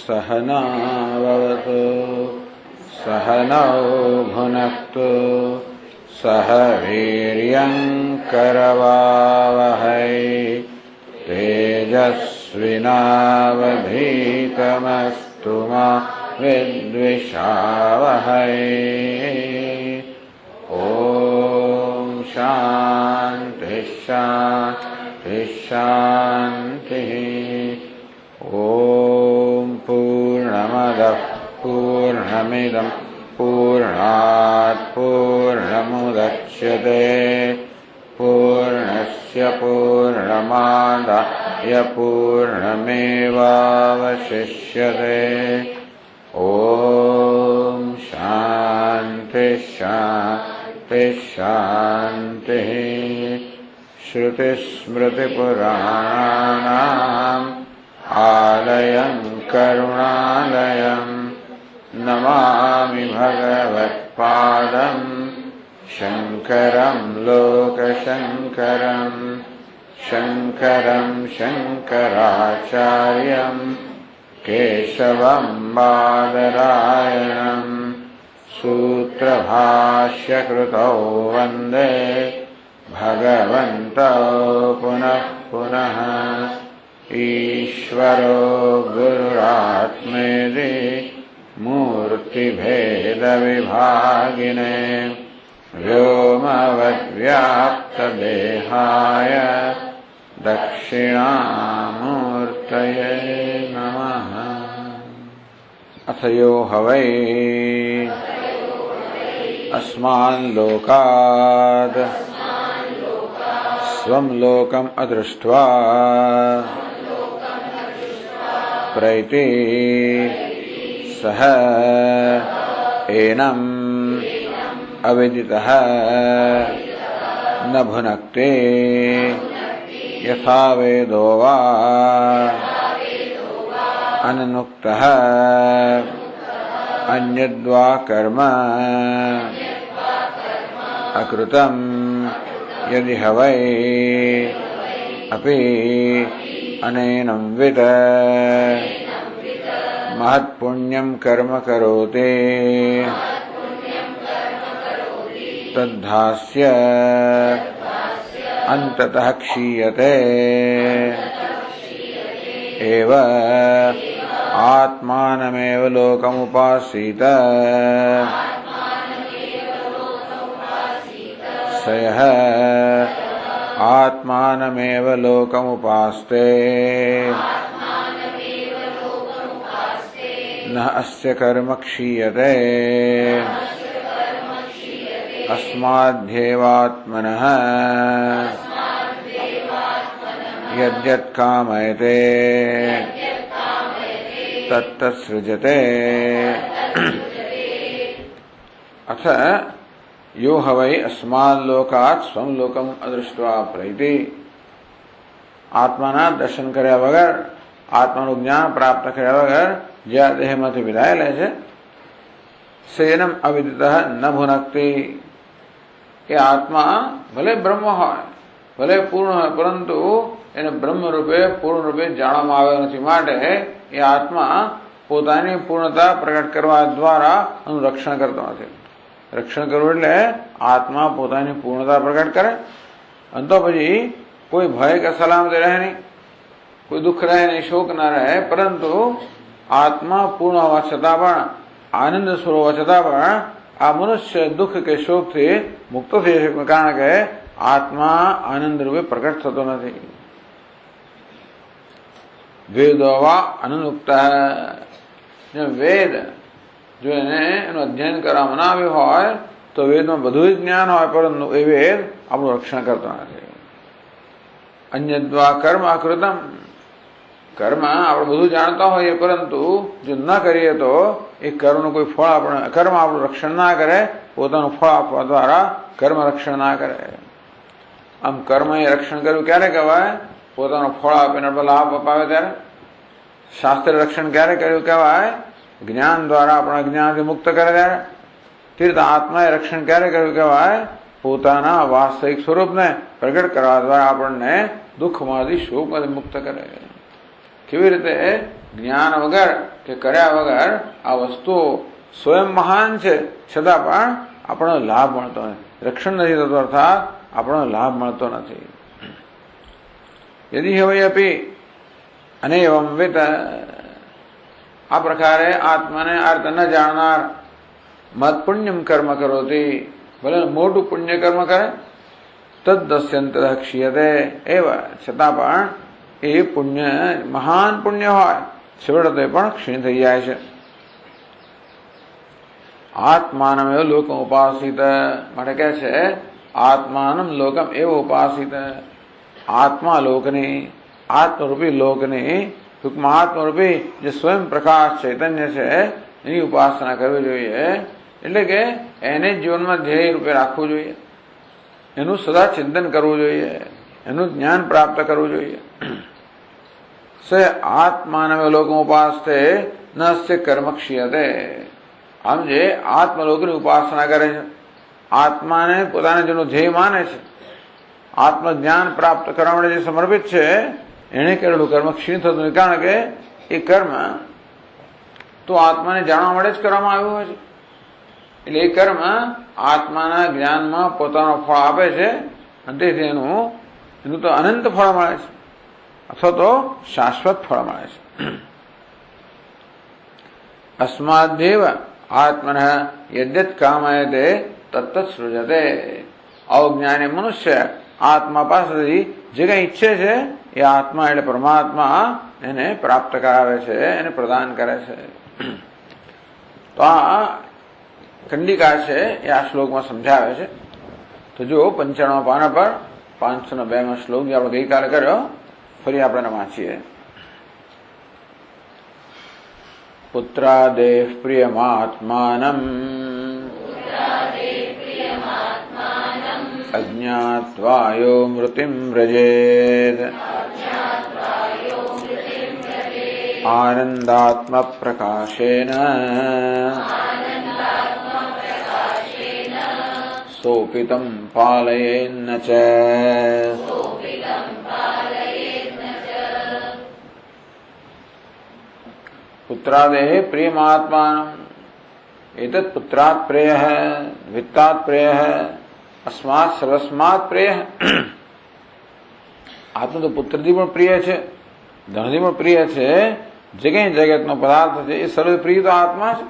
सहनावतु सहनौ भुनक्तु सह वीर्यङ्करवावहै तेजस्विनावधीतमस्तु मा विद्विषावहै। ॐ शान्ति शान्ति शान्तिः। ॐ पूर्णमदः पूर्णमिदं पूर्णात् पूर्णमुदच्यते पूर्णस्य पूर्णमादाय पूर्णमेवावशिष्यते। ॐ शान्ति शान्ति शान्तिः। श्रुतिस्मृतिपुराणानाम् आलयं करुणालयं नमामि भगवत्पादं शङ्करं लोकशङ्करं शङ्करं शङ्कराचार्यं केशवं बादरायणं सूत्रभाष्यकृतौ वन्दे भगवन्तौ पुनः पुनः। ईश्वरो गुरुरात्मेति मूर्तिभेदविभागिने व्योमवद्व्याप्तदेहाय दक्षिणामूर्तये नमः। अथ यो हवै अस्मान् लोकाद् स्वं लोकम् अदृष्ट्वा प्रैति सह एनम् अविदितः न भुनक्ते यथा वेदो वा अननुक्तः अन्यद्वा कर्म अकृतं यदि हवै अपि अनेनं विद महत्पुण्यं कर्म करोति तद्धास्य अन्ततः क्षीयते एव आत्मानमेव लोकमुपासीत स यः आत्मानमेव लोकमुपास्ते न अस्य कर्म क्षीयते अस्माद्ध्येवात्मनः यद्यत् कामयते तत्तत्सृजते। अथ यो हवै अस्मान् लोकात् स्वं लोकम अदृष्ट्वा प्रैति। आत्माना दर्शन કર્યા વગર આત્માનું જ્ઞાન પ્રાપ્ત કર્યા વગર જે દેહમાંથી વિદાય લે છે સેનમ અવિદિતઃ ન ભુનક્તિ। એ આત્મા ભલે બ્રહ્મ હોય ભલે પૂર્ણ હોય પરંતુ એને બ્રહ્મ રૂપે પૂર્ણ રૂપે જાણવામાં આવ્યો નથી માટે એ આત્મા પોતાની પૂર્ણતા પ્રગટ કરવા દ્વારા એનું રક્ષણ કરતો નથી। રક્ષણ કરવું એટલે આત્મા પોતાની પૂર્ણતા પ્રગટ કરે અને તો પછી કોઈ ભય કે સલામતી રહે નહીં, કોઈ દુઃખ રહે નહીં, શોક ના રહે, પરંતુ આત્મા પૂર્ણ હોવા છતાં પણ આનંદ સ્વરૂપ હોવા છતાં પણ આ મનુષ્ય દુઃખ કે શોકથી મુક્ત થઈ શકે કારણ કે આત્મા આનંદ રૂપે પ્રગટ થતો નથી। વેદો વા અનનુક્તઃ। વેદ જો એને એનું અધ્યયન કરવામાં ના આવ્યું હોય તો વેદમાં બધું જ જ્ઞાન હોય પરંતુ એ વેદ આપણું રક્ષણ કરતો નથી। અન્યદ્વા કર્મ અકૃતમ। કર્મ આપણે બધું જાણતા હોઈએ પરંતુ જો ન કરીએ તો એ કર્મનું કોઈ ફળ આપણે કર્મ આપણું રક્ષણ ના કરે, પોતાનું ફળ આપવા દ્વારા કર્મ રક્ષણ ના કરે। આમ કર્મ એ રક્ષણ કરવું ક્યારે કહેવાય? પોતાનું ફળ આપીને લાભ અપાવે ત્યારે। શાસ્ત્ર રક્ષણ ક્યારે કર્યું કહેવાય? જ્ઞાન દ્વારા આપણા જ્ઞાનથી મુક્ત કરે ત્યારે। तीर्थ आत्मा रक्षण क्यारे कर्युं कहेवाय? पोताना वास्तविक स्वरूपने प्रगट करवा द्वारा आपणने दुःखमांथी शोकमांथी मुक्त करे। केवी रीते? ज्ञान वगर કે કર્યા વગર આ વસ્તુઓ સ્વયં મહાન છે, છતાં પણ આપણો લાભ મળતો નથી, રક્ષણ નથી થતું, અર્થાત આપણો લાભ મળતો નથી. યદિ હવે અપી અને એવં વિત, આ પ્રકારે આત્માને અર્થ ન જાણનાર મત પુણ્યમ કર્મ કરોતી, ભલે મોટું પુણ્ય કર્મ કરે, તદ્દસ્યંત ક્ષીયતે એવ, છતાં પણ એ પુણ્ય મહાન પુણ્ય હોય છેવટે પણ ક્ષીણ થઈ જાય છે. આત્માનમ એવ લોકમ ઉપાસિત, માટે કહે છે આત્માનમ લોકમ એવ ઉપાસિત, આત્મા લોકની, આત્મરૂપી લોકની, ટૂંકમાં આત્મરૂપી જે સ્વયં પ્રકાશ ચૈતન્ય છે એની ઉપાસના કરવી જોઈએ. એટલે કે એને જીવનમાં ધ્યેય રૂપે રાખવું જોઈએ, એનું સદા ચિંતન કરવું જોઈએ, એનું જ્ઞાન પ્રાપ્ત કરવું જોઈએ. સ આત્માનમ લોકમ ઉપાસતે ન અસ્ય કર્મ ક્ષીયતે, આમ જે આત્મલોકની ઉપાસના કરે છે, આત્માને પોતાને જેનું ધ્યેય માને છે, આત્મજ્ઞાન પ્રાપ્ત કરવા માટે જે સમર્પિત છે, એને કરેલું કર્મ ક્ષીણ થતું નથી. કારણ કે એ કર્મ તો આત્માને જાણવા માટે જ કરવામાં આવ્યું હોય છે. એટલે એ કર્મ આત્માના જ્ઞાનમાં પોતાનો ફળ આપે છે, અને તેથી એનું તો અનંત ફળ મળે છે, અથવા તો શાશ્વત ફળ મળે છે. અસ્માદેવ આત્મન યદ્યત કામયતે તત્ત સૃજતે, અવજ્ઞાની મનુષ્ય આત્મા પાસેથી જે કઈ ઈચ્છે છે એ આત્મા એટલે પરમાત્મા એને પ્રાપ્ત કરાવે છે, એને પ્રદાન કરે છે. તો આ કંડિકા છે એ આ શ્લોકમાં સમજાવે છે. તો જો 95 પાના પર 502 શ્લોક જે આપણે ગઈકાલે કર્યો, ફરી આપણે વાંચીએ. પુત્રાદેહ પ્રિયમાત્માનમ અજ્ઞાત્વાયો મૃતિમ વ્રજેદ, આનંદાત્મ પ્રકાશેન સોપિતમ પાલયેન્ન ચ. પુત્રાદેહ પ્રિયમાત્માનમ, એતत् પુત્રાत् પ્રેયઃ વિત્તાत् પ્રેયઃ અસ્માत् સર્વસ્માत् પ્રેયઃ. આત્મા તો પુત્રથી પણ પ્રિય છે, ધનથી પણ પ્રિય છે. જે કઈ જગતનો પદાર્થ છે એ સર્વ પ્રિય તો આત્મા છે.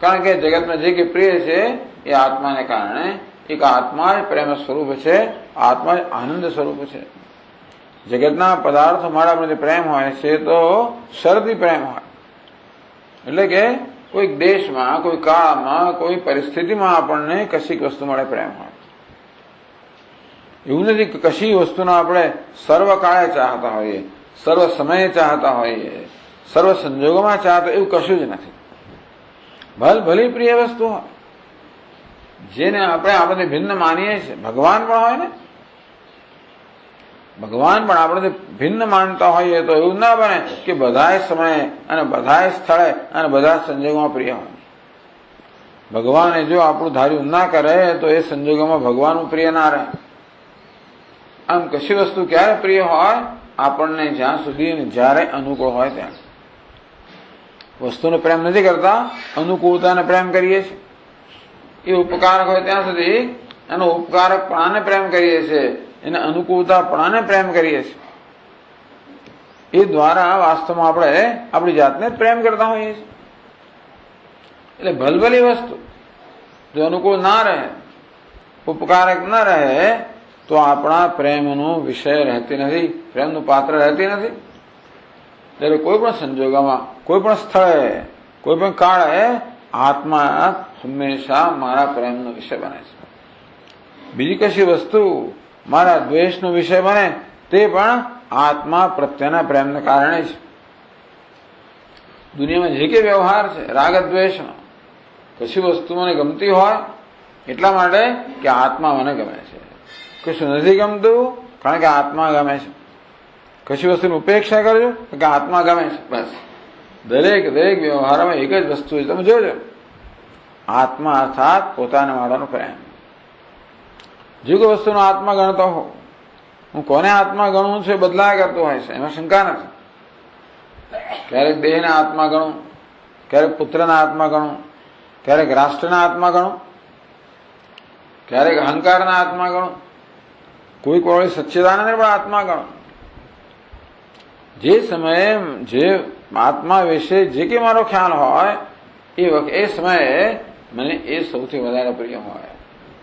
કારણ કે જગતમાં જે કઈ પ્રિય છે એ આત્માને કારણે, એક આત્મા જ પ્રેમ સ્વરૂપ છે, આત્મા જ આનંદ સ્વરૂપ છે. જગતના પદાર્થો મારા પ્રત્યે પ્રેમ હોય છે તો શરતી પ્રેમ હોય, એટલે કે કોઈક દેશમાં, કોઈ કાળમાં, કોઈ પરિસ્થિતિમાં આપણને કશીક વસ્તુ મળે પ્રેમ હોય. એવું નથી કે કશી વસ્તુનો આપણે સર્વકાળે ચાહતા હોઈએ, સર્વ સમયે ચાહતા હોઈએ, સર્વ સંજોગોમાં ચાહતા, એવું કશું જ નથી. ભલી પ્રિય વસ્તુ હોય જેને આપણે ભિન્ન માનીએ છીએ. ભગવાન પણ હોય ને, ભગવાન પણ આપણે ભિન્ન માનતા હોઈએ તો એવું ના બને કે બધાય સમયે અને બધાય સ્થળે અને બધા સંજોગોમાં પ્રિય હોય. ભગવાને જો આપણું ધાર્યું ના કરે તો એ સંજોગોમાં ભગવાનનું પ્રિય ના રહે. આમ કશી વસ્તુ ક્યારે પ્રિય હોય? આપણને જ્યાં સુધી જ્યારે અનુકૂળ હોય ત્યાં. વસ્તુને પ્રેમ નથી કરતા, અનુકૂળતાને પ્રેમ કરીએ છીએ. એ ઉપકારક હોય ત્યાં સુધી એનો ઉપકારકપણાને પ્રેમ કરીએ છીએ, એને અનુકૂળતાપણાને પ્રેમ કરીએ છીએ. એ દ્વારા વાસ્તવમાં આપણે આપણી જાતને જ પ્રેમ કરતા હોઈએ છીએ. એટલે ભલભલી વસ્તુ જો અનુકૂળ ના રહે, ઉપકારક ના રહે તો આપણા પ્રેમનો વિષય રહેતી નથી, પ્રેમનું પાત્ર રહેતી નથી. ત્યારે કોઈ પણ સંજોગોમાં, કોઈ પણ સ્થળે, કોઈ પણ કાળે આત્મા હંમેશા મારા પ્રેમનો વિષય બને છે. બીજી કશી વસ્તુ મારા દ્વેષનો વિષય બને તે પણ આત્મા પ્રત્યેના પ્રેમને કારણે જ. દુનિયામાં જે કે વ્યવહાર છે રાગ દ્વેષનો, કશી વસ્તુ મને ગમતી હોય એટલા માટે કે આત્મા મને ગમે છે, કશું નથી ગમતું કારણ કે આત્મા ગમે છે. કશી વસ્તુની ઉપેક્ષા કરજો કે આત્મા ગમે છે. બસ દરેક વ્યવહારમાં એક જ વસ્તુ છે, તમે જોજો, આત્મા અર્થાત પોતાના વાળાનો પ્રેમ. જે કોઈ વસ્તુનો આત્મા ગણતો હો, હું કોને આત્મા ગણવું છે બદલાયા કરતો હોય છે, એમાં શંકા નથી. ક્યારેક દેહને આત્મા ગણું, ક્યારેક પુત્રના આત્મા ગણું, ક્યારેક રાષ્ટ્રના આત્મા ગણું, ક્યારેક અહંકારના આત્મા ગણું, કોઈક વળી સચ્ચિદાનંદ પણ આત્મા ગણું. જે સમયે જે આત્મા વિશે જે કે મારો ખ્યાલ હોય એ સમયે મને એ સૌથી વધારે પ્રિય હોય.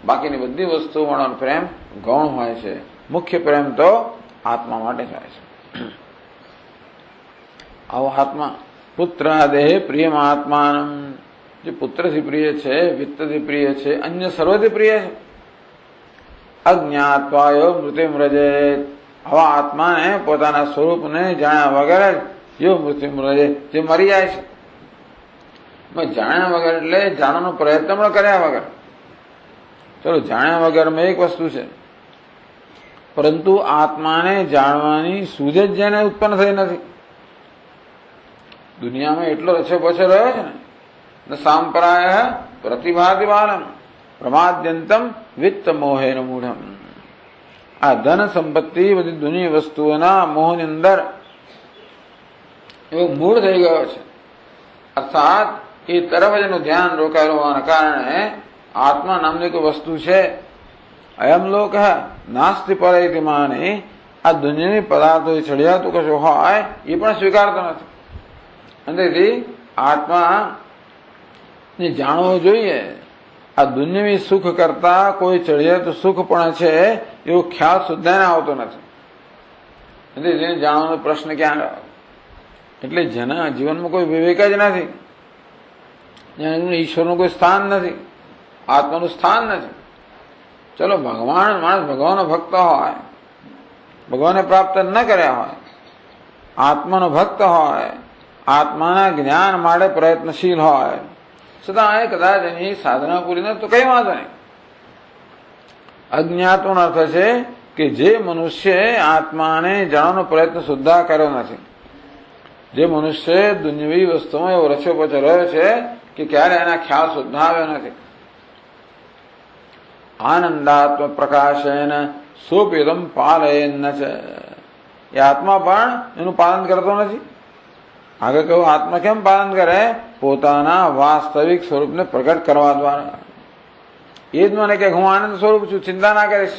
બાકીની બધી વસ્તુઓ મળવાનો પ્રેમ ગૌણ હોય છે. મુખ્ય પ્રેમ તો આત્મા માટે જ હોય છે. આવો આત્મા પુત્રાદેહ પ્રિયમાત્માન, જે પુત્રથી પ્રિય છે, વિત્તથી પ્રિય છે, અન્ય સર્વથી પ્રિય છે. અજ્ઞાત્વાયો મૃત્યુમ રજેત, આવા આત્માને પોતાના સ્વરૂપને જાણ્યા વગર યો મૃત્યુમ રજે, જે મરી જાય છે. જાણ્યા વગર એટલે જાણવાનો પ્રયત્ન પણ કર્યા વગર. ચલો જાણ્યા વગરમાં એક વસ્તુ છે, પરંતુ આત્માને જાણવાની સૂઝ જ જેને ઉત્પન્ન થઈ નથી. દુનિયામાં એટલો રછો પછો રહ્યો છે ને સાંપ્રાય પ્રતિભાતિ બાલમ પ્રમાદ્યંતમ વિત્ત મોહેન મૂઢમ. આ ધન સંપત્તિ બધી દુનિયા વસ્તુઓના મોહની અંદર એવો મૂળ થઈ ગયો છે. અર્થાત એ તરફ જ એનું ધ્યાન રોકાયેલું હોવાના કારણે આત્મા નામની કોઈ વસ્તુ છે અયમ લોક નાસ્તિ પરેતિ માની, આ દુનિયાની પદાર્થો ચડિયાતું કશું હોય એ પણ સ્વીકારતો નથી. અંદરથી આત્મા ને જાણવો જોઈએ. આ દુનિયાવી સુખ કરતા કોઈ ચડિયાતું સુખ પણ છે એવો ખ્યાલ સુદ્ધા આવતો નથી. એટલે જેને જાણવાનો પ્રશ્ન ક્યાં રહ્યો? એટલે જેના જીવનમાં કોઈ વિવેક જ નથી, ઈશ્વરનું કોઈ સ્થાન નથી, આત્માનું સ્થાન નથી. ચલો માણસ ભગવાનનો ભક્ત હોય, ભગવાનને પ્રાપ્ત ન કર્યા હોય, આત્માનો ભક્ત હોય, આત્માના જ્ઞાન માટે પ્રયત્નશીલ હોય, છતાં એ કદાચ એની સાધના પૂરી ન તો કઈ વાંધો નહીં. અજ્ઞાતનો અર્થ છે કે જે મનુષ્ય આત્માને જાણવાનો પ્રયત્ન સુદ્ધા કર્યો નથી, જે મનુષ્ય દુનિયાવી વસ્તુમાં એવો રચ્યો પચો રહ્યો છે કે ક્યારે એના ખ્યાલ સુદ્ધા આવ્યો નથી. આનંદાત્મ પ્રકાશેન સોપેદમ પાલયન છે, એ આત્મા પણ એનું પાલન કરતો નથી. આગળ કહ્યું આત્મા કેમ પાલન કરે? પોતાના વાસ્તવિક સ્વરૂપને પ્રગટ કરવા દ્વારા. એ જ મને કે હું આનંદ સ્વરૂપ છું, ચિંતા ના કરીશ.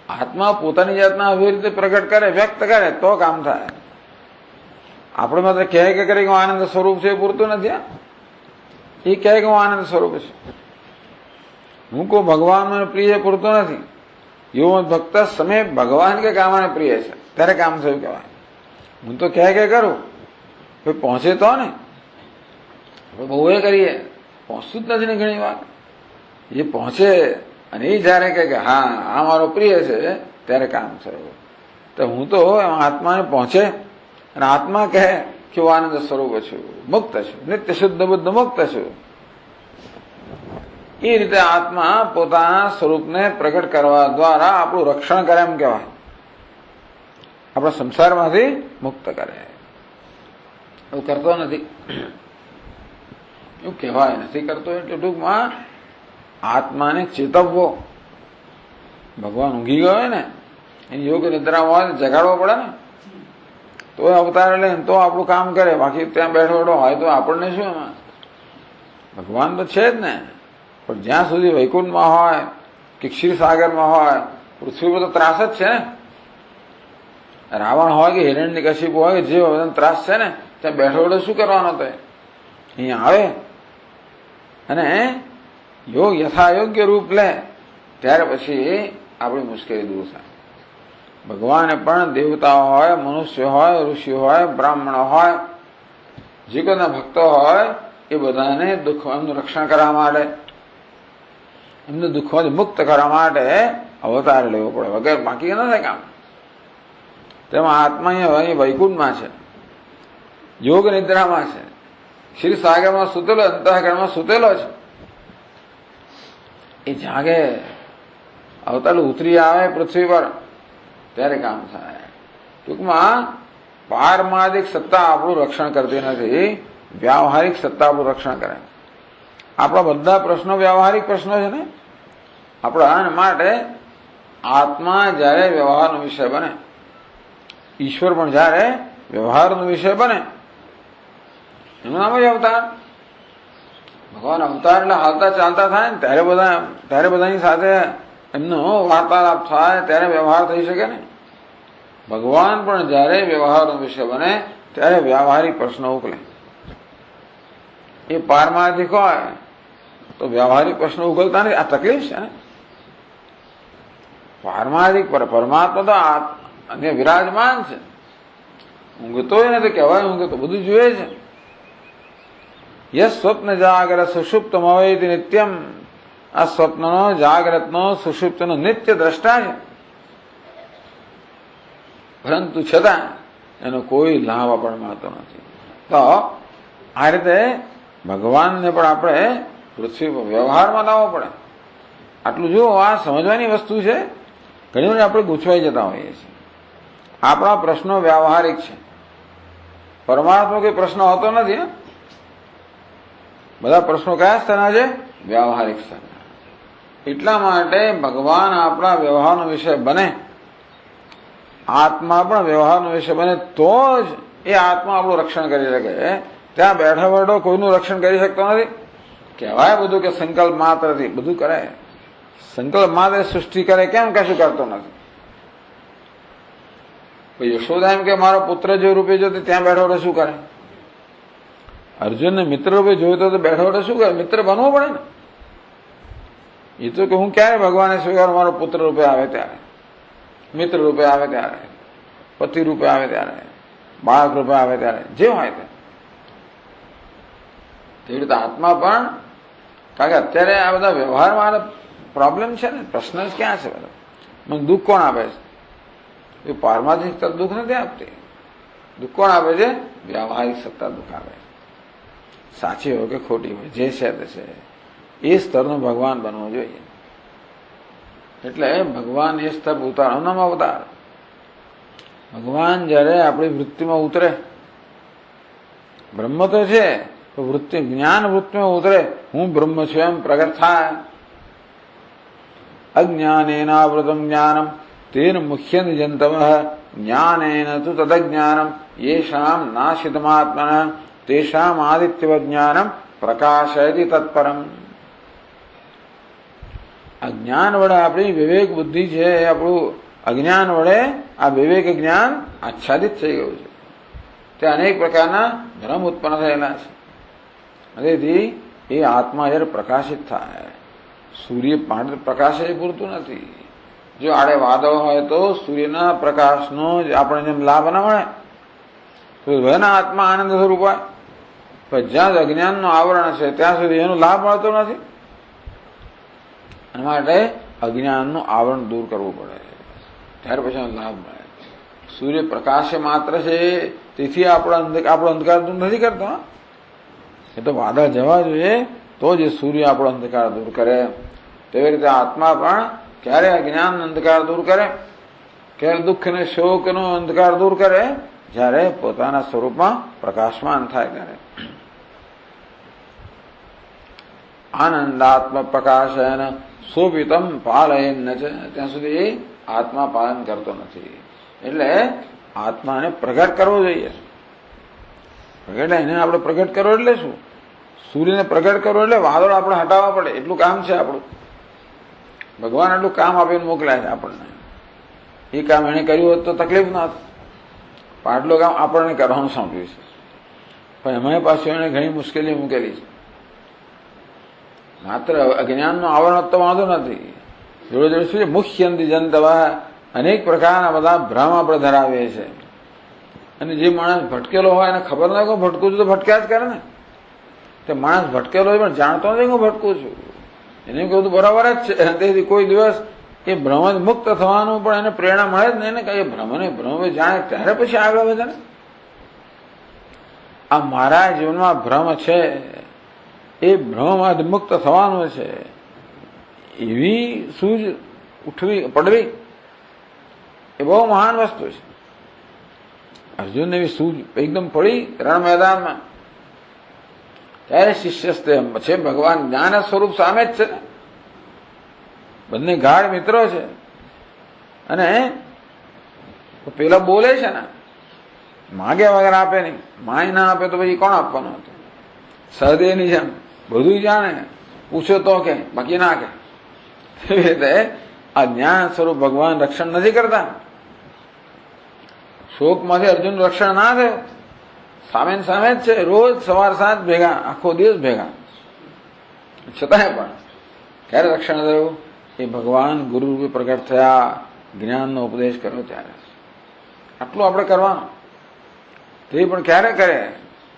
આત્મા પોતાની જાતના આવી રીતે પ્રગટ કરે, વ્યક્ત કરે તો કામ થાય. આપણે માત્ર કહે કે કરી હું આનંદ સ્વરૂપ છે એ પૂરતું નથી. એ કહે કે હું આનંદ સ્વરૂપ છું, હું કોઈ ભગવાન મને પ્રિય પૂરતો નથી. એવો ભક્ત સમય ભગવાન કે કામને પ્રિય છે ત્યારે કામ થયું કહેવાય. હું તો કહે કે કરું, પહોંચે તો ને. બહુ એ કરીએ, પહોંચતું જ નથી ને ઘણી વાર. એ પહોંચે અને એ જયારે કહે કે હા આ મારો પ્રિય છે ત્યારે કામ થયું. તો હું તો આત્માને પહોંચે અને આત્મા કહે કે હું આનંદ સ્વરૂપ છું, મુક્ત છું, નિત્ય શુદ્ધ બુદ્ધ મુક્ત છું. એ રીતે આત્મા પોતાના સ્વરૂપને પ્રગટ કરવા દ્વારા આપણું રક્ષણ કરે એમ કહેવાય, આપણા સંસારમાંથી મુક્ત કરે. એવું કરતો નથી, એવું કહેવાય નથી કરતો. એટલે ટૂંકમાં આત્માને ચેતવવો. ભગવાન ઊંઘી ગયો ને એની યોગ નિદ્રામાં હોય જગાડવો પડે ને, તો અવતાર લે તો આપણું કામ કરે. બાકી ત્યાં બેઠો બેઠો હોય તો આપણને શું એમાં? ભગવાન તો છે જ ને, પણ જ્યાં સુધી વૈકુંઠમાં હોય કે ક્ષીરસાગરમાં હોય, પૃથ્વી પર તો ત્રાસ જ છે ને. રાવણ હોય કે હિરણ્યકશિપુ હોય કે જે બધા ત્રાસ છે ને, ત્યાં બેઠો બેઠો શું કરવાનો? તો અહીંયા આવે અને યોગ યથાયોગ્ય રૂપ લે ત્યારે પછી આપણી મુશ્કેલી દૂર થાય. ભગવાને પણ દેવતાઓ હોય, મનુષ્ય હોય, ઋષિ હોય, બ્રાહ્મણો હોય, જે કોઈના ભક્તો હોય એ બધાને દુઃખ એમનું રક્ષણ કરવા માટે, એમને દુઃખમાંથી મુક્ત કરવા માટે અવતાર લેવો પડે, વગર બાકી ન થાય કામ. તેમાં આત્મા અહીંયા વૈકુંઠમાં છે, યોગ નિદ્રામાં છે, ક્ષીરસાગરમાં સૂતેલો, અંતઃકરણમાં સૂતેલો છે. એ જાગે, અવતાર ઉતરી આવે પૃથ્વી પર ત્યારે કામ થાય. ટૂંકમાં પારમાર્થિક સત્તા આપણું રક્ષણ કરતી નથી, વ્યાવહારિક સત્તા આપણું રક્ષણ કરે. આપણા બધા પ્રશ્નો વ્યાવહારિક પ્રશ્નો છે ને. આપણા માટે આત્મા જયારે વ્યવહારનો વિષય બને ઈશ્વર પણ જયારે વ્યવહારનો વિષય બને એનું નામ જ અવતાર. ભગવાન અવતાર એટલે હાલતા ચાલતા થાય ને ત્યારે બધાની સાથે એમનો વાર્તાલાપ થાય ત્યારે વ્યવહાર થઈ શકે ને. ભગવાન પણ જયારે વ્યવહારનો વિષય બને ત્યારે વ્યવહારિક પ્રશ્નો ઉકલે. એ પારમાર્થિક હોય તો વ્યવહારિક પ્રશ્નો ઉકેલતા નથી. આ તકલીફ છે ને. પારમાર્થિક પરમાત્મા તો અને વિરાજમાન છે. ઊંઘતો નથી કહેવાય, ઊંઘે તો બધું જોઈએ છે. યસ સ્વપ્ન જાગ્રત સુષુપ્તમ અવૈતિ નિત્યમ. આ સ્વપ્નનો જાગ્રતનો સુષુપ્તનો નિત્ય દ્રષ્ટા છે. પરંતુ છતાં એનો કોઈ લાભ આપણને મળતો નથી. તો આ રીતે ભગવાનને પણ આપણે પૃથ્વી પર વ્યવહારમાં લાવવો પડે. આટલું જો આ સમજવાની વસ્તુ છે. ઘણી વાર આપણે ગૂંચવાઈ જતા હોઈએ છીએ. આપણા પ્રશ્નો વ્યવહારિક છે. પરમાત્મા કોઈ પ્રશ્ન હોતો નથી. બધા પ્રશ્નો કયા સ્તરના છે? વ્યવહારિક સ્તરના. એટલા માટે ભગવાન આપણા વ્યવહારનો વિષય બને, આત્મા પણ વ્યવહારનો વિષય બને તો જ એ આત્મા આપણું રક્ષણ કરી શકે. ત્યાં બેઠો બેઠો કોઈનું રક્ષણ કરી શકતો નથી. કહેવાય બધું કે સંકલ્પ માત્રથી બધું કરે. સંકલ્પ માત્ર સૃષ્ટિ કરે, કેમ કશું કરતો નથી? યશોદા એમ કે મારો પુત્ર જે રૂપે જો ત્યાં બેઠો બેઠો શું કરે? અર્જુનને મિત્ર રૂપે જોયો તો બેઠો બેઠો શું કરે? મિત્ર બનવો પડે ને. એ તો કે હું ક્યારે ભગવાને સ્વીકાર મારો પુત્ર રૂપે આવે ત્યારે, મિત્ર રૂપે આવે ત્યારે, પતિ રૂપે આવે ત્યારે, બાળક રૂપે આવે ત્યારે, જે હોય તે. તેવી રીતે આત્મા પણ, કારણ કે અત્યારે આ બધા વ્યવહારમાં પ્રોબ્લેમ છે ને, પ્રશ્ન જ ક્યાં છે બધા? મને દુઃખ કોણ આપે છે? એ પારમાર્થિક સત્તા દુઃખ નથી આપતી. દુઃખ કોણ આપે છે? વ્યવહારિક સત્તા દુઃખ આપે છે. સાચી હોય કે ખોટી હોય, જે છે તે છે. એ સ્તરનો ભગવાન બનવો જોઈએ. એટલે ભગવાન એ સ્તર ઉતારો નામ અવતાર. ભગવાન જયારે આપણી વૃત્તિમાં ઉતરે, બ્રહ્મ તો છે તો વૃત્તિ જ્ઞાન વૃત્તિમાં ઉતરે, હું બ્રહ્મ છું એમ પ્રગટ થાય. અજ્ઞાનેનાવૃતમ જ્ઞાનમ તેન મુખ્ય નિજંતમ જ્ઞાનેન તુ તદજ્ઞાનમ યેષામ નાશિતમાત્મનઃ તેષામ આદિત્યવ જ્ઞાનમ પ્રકાશયતિ તત્પરમ. અજ્ઞાન વડે આપણી વિવેક બુદ્ધિ છે, આપણું અજ્ઞાન વડે આ વિવેક જ્ઞાન આચ્છાદિત થઈ ગયું છે. તે અનેક પ્રકારના ભ્રમ ઉત્પન્ન થયેલા છે. તેથી એ આત્મા જયારે પ્રકાશિત થાય, સૂર્ય માટે પ્રકાશ એ પૂરતું નથી. જો આડે વાદળ હોય તો સૂર્યના પ્રકાશનો જ આપણે જેમ લાભ ના મળે તો એના આત્મા આનંદ સ્વરૂપ હોય. પણ જ્યાં અજ્ઞાનનું આવરણ છે ત્યાં સુધી એનો લાભ મળતો નથી. એના માટે અજ્ઞાનનું આવરણ દૂર કરવું પડે, ત્યાર પછી એનો લાભ મળે. સૂર્ય પ્રકાશ માત્ર છે તેથી આપણો અંધકાર દૂર નથી કરતો. એ તો વાદળ જવા જોઈએ તો જ સૂર્ય આપણો અંધકાર દૂર કરે. તેવી રીતે આત્મા પણ ક્યારે અજ્ઞાન અંધકાર દૂર કરે, ક્યારે દુઃખ અને શોકનો અંધકાર દૂર કરે, જ્યારે પોતાના સ્વરૂપમાં પ્રકાશમાન થાય ત્યારે. આનંદાત્મ પ્રકાશન શોભિતમ પાલયન છે, ત્યાં સુધી આત્મા પાલન કરતો નથી. એટલે આત્માને પ્રગટ કરવો જોઈએ. પ્રગટ એને આપણે પ્રગટ કરવો એટલે શું? સૂર્યને પ્રગટ કરવો એટલે વાદળ આપણે હટાવવા પડે, એટલું કામ છે આપણું. ભગવાન એટલું કામ આપીને મોકલ્યા છે આપણને. એ કામ એને કર્યું હોત તો તકલીફ ના હતી. આટલું કામ આપણને કરવાનું સોંપ્યું છે, પણ એમાં પાછું એને ઘણી મુશ્કેલી મૂકેલી છે. માત્ર અજ્ઞાનનો આવરણ તો વાંધો નથી, જોડે જોડે શું છે? મુખ્ય જનતવા અનેક પ્રકારના બધા ભ્રમ આપણે ધરાવીએ છે. અને જે માણસ ભટકેલો હોય એને ખબર ના કે ભટકું છું તો ભટક્યા જ કરે ને. તે માણસ ભટકેલો હોય પણ જાણતો નથી હું ભટકું છું, એને કહ્યું બરાબર જ છે. તેથી કોઈ દિવસ એ ભ્રમ મુક્ત થવાનું પણ એને પ્રેરણા મળે જ નહીં ને. કઈ ભ્રમને ભ્રમ જાણે ત્યારે પછી આગળ વધે ને. આ મારા જીવનમાં ભ્રમ છે, એ ભ્રમમાંથી મુક્ત થવાનું છે, એવી સૂઝ ઉઠવી પડવી એ બહુ મહાન વસ્તુ છે. અર્જુનને એવી સૂઝ એકદમ પડી રણ મેદાનમાં, ત્યારે શિષ્ય છે. ભગવાન જ્ઞાન સ્વરૂપ સામે જ છે, બંને ગાઢ મિત્રો છે. અને તો પેલા બોલે છે ને, માગ્યા વગર આપે નહીં. માય ના આપે તો પછી કોણ આપવાનું હતું? સહદેવની જેમ બધું જાણે, પૂછો તો કે, બાકી ના કે. એવી રીતે આ જ્ઞાન સ્વરૂપ ભગવાન રક્ષણ નથી કરતા. શોકમાંથી અર્જુન રક્ષણ ના થયું, સામે સામે જ છે, રોજ સવાર સાંજ ભેગા, આખો દિવસ ભેગા, છતાંય પણ ક્યારે રક્ષણ થયું? એ ભગવાન ગુરુ રૂપે પ્રગટ થયા, જ્ઞાનનો ઉપદેશ કર્યો ત્યારે. આટલું આપણે કરવાનું. તે પણ ક્યારે કરે?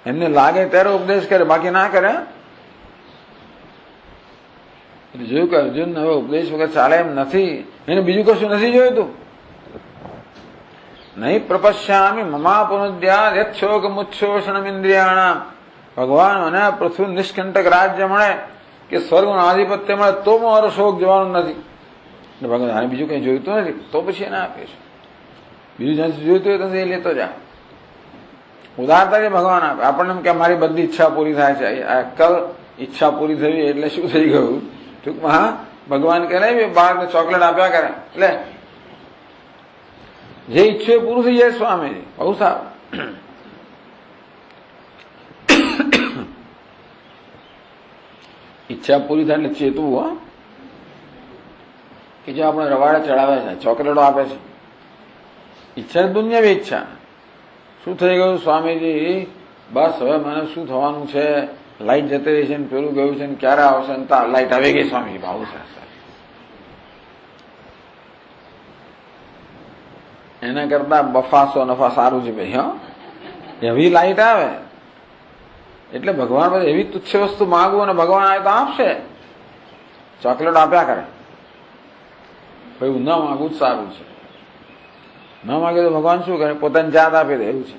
એમને લાગે ત્યારે ઉપદેશ કરે, બાકી ના કરે. એટલે જોયું કે અર્જુન હવે ઉપદેશ વગર ચાલે એમ નથી. એને બીજું કશું નથી જોયું તું. નહીં પ્રપશ્યામી મમાપુનદ્યા યચ્છોક મુચ્છોષણમ ઇન્દ્રિયાણામ. ભગવાન મને પૃથ્વી નિષ્કંટક રાજ્ય મળે કે સ્વર્ગનું આધિપત્ય મળે તો મારો શોક જવાનું નથી. એટલે ભગવાન આને બીજું કઈ જોઈતું નથી, તો પછી એને આપે છે. બીજું જ્યાં જોઈતું હોય તો એ લેતો જા. ઉદારતા જે ભગવાન આપે આપણને એમ કે મારી બધી ઈચ્છા પૂરી થાય છે. અક્કલ ઈચ્છા પૂરી થવી એટલે શું થઈ ગયું? ટૂંકમાં હા, ભગવાન કહે બાળકને ચોકલેટ આપ્યા કરે એટલે જે ઈચ્છો એ પૂરું થઈ જાય. સ્વામીજી બહુ સારું. ઈચ્છા પૂરી થાય એટલે ચેતવું. હો કે જો આપણે રવાડે ચડાવે છે, ચોકલેટો આપે છે, ઈચ્છા દુનિયાવી ઈચ્છા. શું થઈ ગયું સ્વામીજી? બસ હવે મને શું થવાનું છે? લાઈટ જતી રહી છે ને પેલું ગયું છે ને ક્યારે આવશે ને લાઈટ આવી ગઈ. સ્વામીજી બહુ સરસ. એના કરતા બફાસો નફા સારું છે ભાઈ. હા, એવી લાઈટ આવે એટલે ભગવાન પાસે એવી તુચ્છ વસ્તુ માગવું અને ભગવાન આવે તો આપશે. ચોકલેટ આપ્યા કરે, ભાઈ ન માગવું જ સારું છે. ન માગે તો ભગવાન શું કરે? પોતાની જાત આપી દે. એવું છે.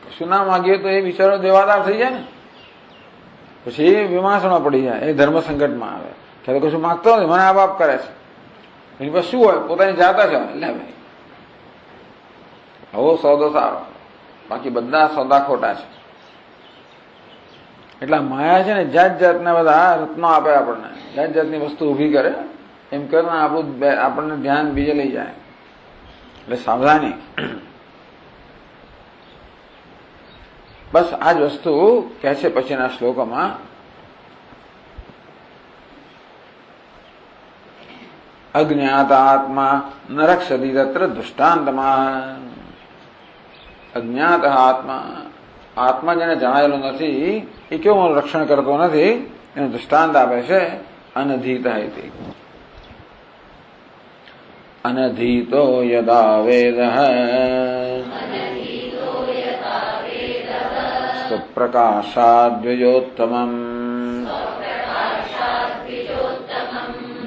કશું ના માગીએ તો એ બિચારો દેવાદાર થઈ જાય ને, પછી એ વિમાસમાં પડી જાય, એ ધર્મ સંકટમાં આવે કે કશું માગતો નથી, મને આ બાપ કરે છે. એની પાસે શું હોય? પોતાની જાત છે. એટલે ભાઈ આવો સોદો સારો, બાકી બધા સોદા ખોટા છે. એટલે માયા છે ને જાત જાતના બધા રત્નો આપે આપણને, જાત જાતની વસ્તુ ઉભી કરે. એમ કરીને આપણને ધ્યાન બીજે લઈ જાય. એટલે સાવધાની. બસ આ જ વસ્તુ કહે છે પછીના શ્લોકોમાં. અજ્ઞાત આત્મા ન રક્ષતિ તત્ર દૃષ્ટાંતમાં. અજ્ઞાત આત્મા જેને જણાયેલો નથી એ કેવું રક્ષણ કરતો નથી એનું દૃષ્ટાંત આપે છે. અનધીત અનધીતો યદા વેદ સ્વપ્રકાશાદ્વયોત્તમં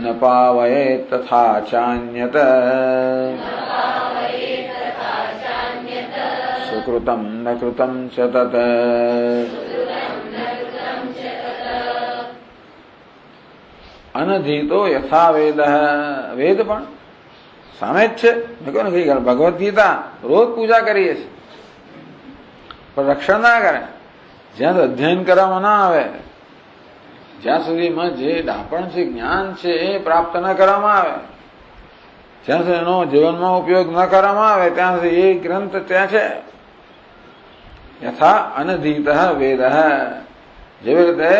ન પાવયેત તથા ચાન્યત સુકૃતમ ન કૃતમ ચ તત. અનધીતો યથા વેદ. વેદ પણ સામે જ છે. મેં કહ્યું ને ગઈ ભગવદ્ ગીતા રોજ પૂજા કરીએ છીએ, પણ રક્ષણ ના કરે. જ્યાં સુધી અધ્યયન કરવામાં ના આવે, જ્યાં સુધીમાં જે ડાપણ છે, જ્ઞાન છે એ પ્રાપ્ત ન કરવામાં આવે, જ્યાં સુધી એનો જીવનમાં ઉપયોગ ન કરવામાં આવે ત્યાં સુધી એ ગ્રંથ ત્યાં છે. યથા અનધીત વેદ. જેવી રીતે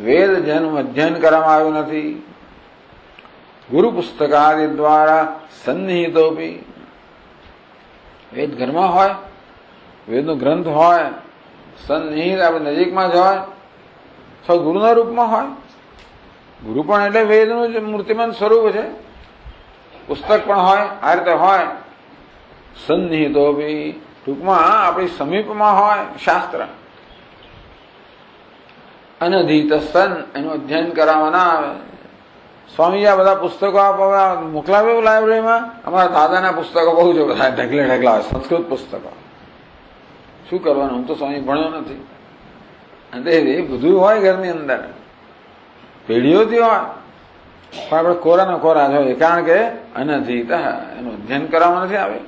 વેદ જેનું અધ્યયન કરવામાં આવ્યું નથી, ગુરુ પુસ્તકાદિ દ્વારા સન્નિહિતોપી. વેદ ઘરમાં હોય, વેદનો ગ્રંથ હોય, સન્નિહિત આપણે નજીકમાં જ હોય, અથવા ગુરુના રૂપમાં હોય. ગુરુ પણ એટલે વેદનું જ મૂર્તિમાન સ્વરૂપ છે. પુસ્તક પણ હોય, આ રીતે હોય. સન્નિહિતોપી ટૂંકમાં આપણી સમીપમાં હોય શાસ્ત્ર. અનધીત સન એનું અધ્યયન કરવામાં ના આવે. સ્વામીજી આ બધા પુસ્તકો આપ મોકલાવે લાઇબ્રેરીમાં. અમારા દાદાના પુસ્તકો બહુ છે, બધા ઢગલા હોય, સંસ્કૃત પુસ્તકો. શું કરવાનું? હું તો સ્વામી ભણ્યો નથી. અને એ બધું હોય ઘરની અંદર, પેઢીઓથી હોય, પણ આપણે કોરાના કોરા જોઈએ, કારણ કે અનધીત એનું અધ્યયન કરવામાં નથી આવે.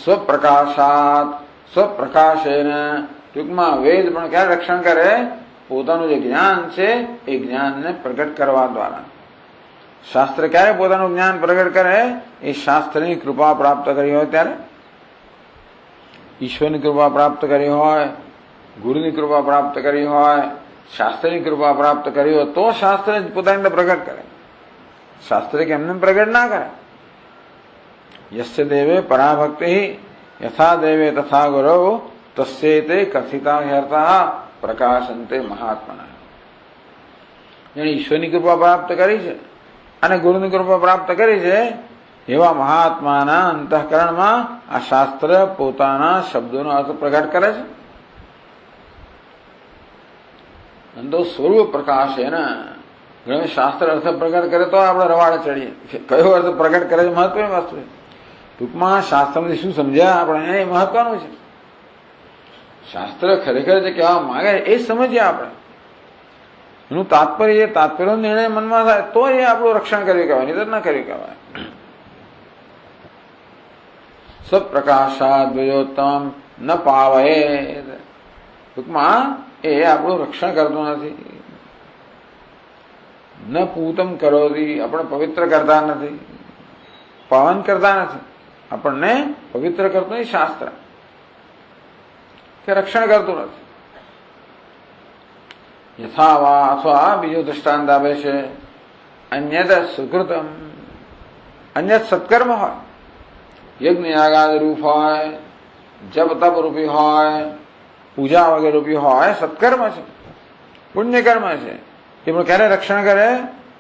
સ્વપ્રકાશાત સ્વપ્રકાશેન. ટૂંકમાં વેદ પણ ક્યારે રક્ષણ કરે? પોતાનું જે જ્ઞાન છે એ જ્ઞાનને પ્રગટ કરવા દ્વારા. શાસ્ત્ર ક્યારે પોતાનું જ્ઞાન પ્રગટ કરે? એ શાસ્ત્રની કૃપા પ્રાપ્ત કરી હોય ત્યારે, ઈશ્વરની કૃપા પ્રાપ્ત કરી હોય, ગુરુની કૃપા પ્રાપ્ત કરી હોય, શાસ્ત્રની કૃપા પ્રાપ્ત કરી હોય તો શાસ્ત્ર પોતાની અંદર પ્રગટ કરે. શાસ્ત્ર કે એમને પ્રગટ ના કરે. યસ્ય દેવે પરાભક્તિ યથા દેવે તથા ગુરવ તસ્યેતે કથિતા હેરતા પ્રકાશંતે મહાત્મના. જેણે ઈશ્વરની કૃપા પ્રાપ્ત કરી છે અને ગુરુની કૃપા પ્રાપ્ત કરી છે એવા મહાત્માના અંતઃકરણમાં આ શાસ્ત્ર પોતાના શબ્દોનો અર્થ પ્રગટ કરે છે. અંતો સ્વરૂપ પ્રકાશ છે ને, ઘણા શાસ્ત્ર અર્થ પ્રગટ કરે તો આપણે રવાડે ચડીએ. કયો અર્થ પ્રગટ કરે છે મહત્વની વસ્તુ છે. ટૂંકમાં શાસ્ત્રમાંથી શું સમજ્યા આપણે એ મહત્વનું છે. શાસ્ત્ર ખરેખર જે કહેવા માંગે એ સમજીએ આપણે. એનું તાત્પર્યનો નિર્ણય મનમાં થાય તો એ આપણું રક્ષણ કર્યું કહેવાય, નહીં તો ના કર્યું કહેવાય. સ્વપ્રકાશાદ દ્વયોત્તમ ન પાવયે. ટૂંકમાં એ આપણું રક્ષણ કરતું નથી. ન પૂતમ કરોતી, આપણે પવિત્ર કરતા નથી, પાવન કરતા નથી. આપણને પવિત્ર કરતું નહીં શાસ્ત્ર, કે રક્ષણ કરતું નથી. યથાવા અથવા બીજો દ્રષ્ટાંત આપે છે, અન્યત સુકૃતમ, અન્યત સત્કર્મ હોય, યજ્ઞ યાગાદ રૂપ હોય, જપ તપ રૂપી હોય, પૂજા વગેરે રૂપી હોય, સત્કર્મ છે, પુણ્યકર્મ છે. એ પણ ક્યારે રક્ષણ કરે?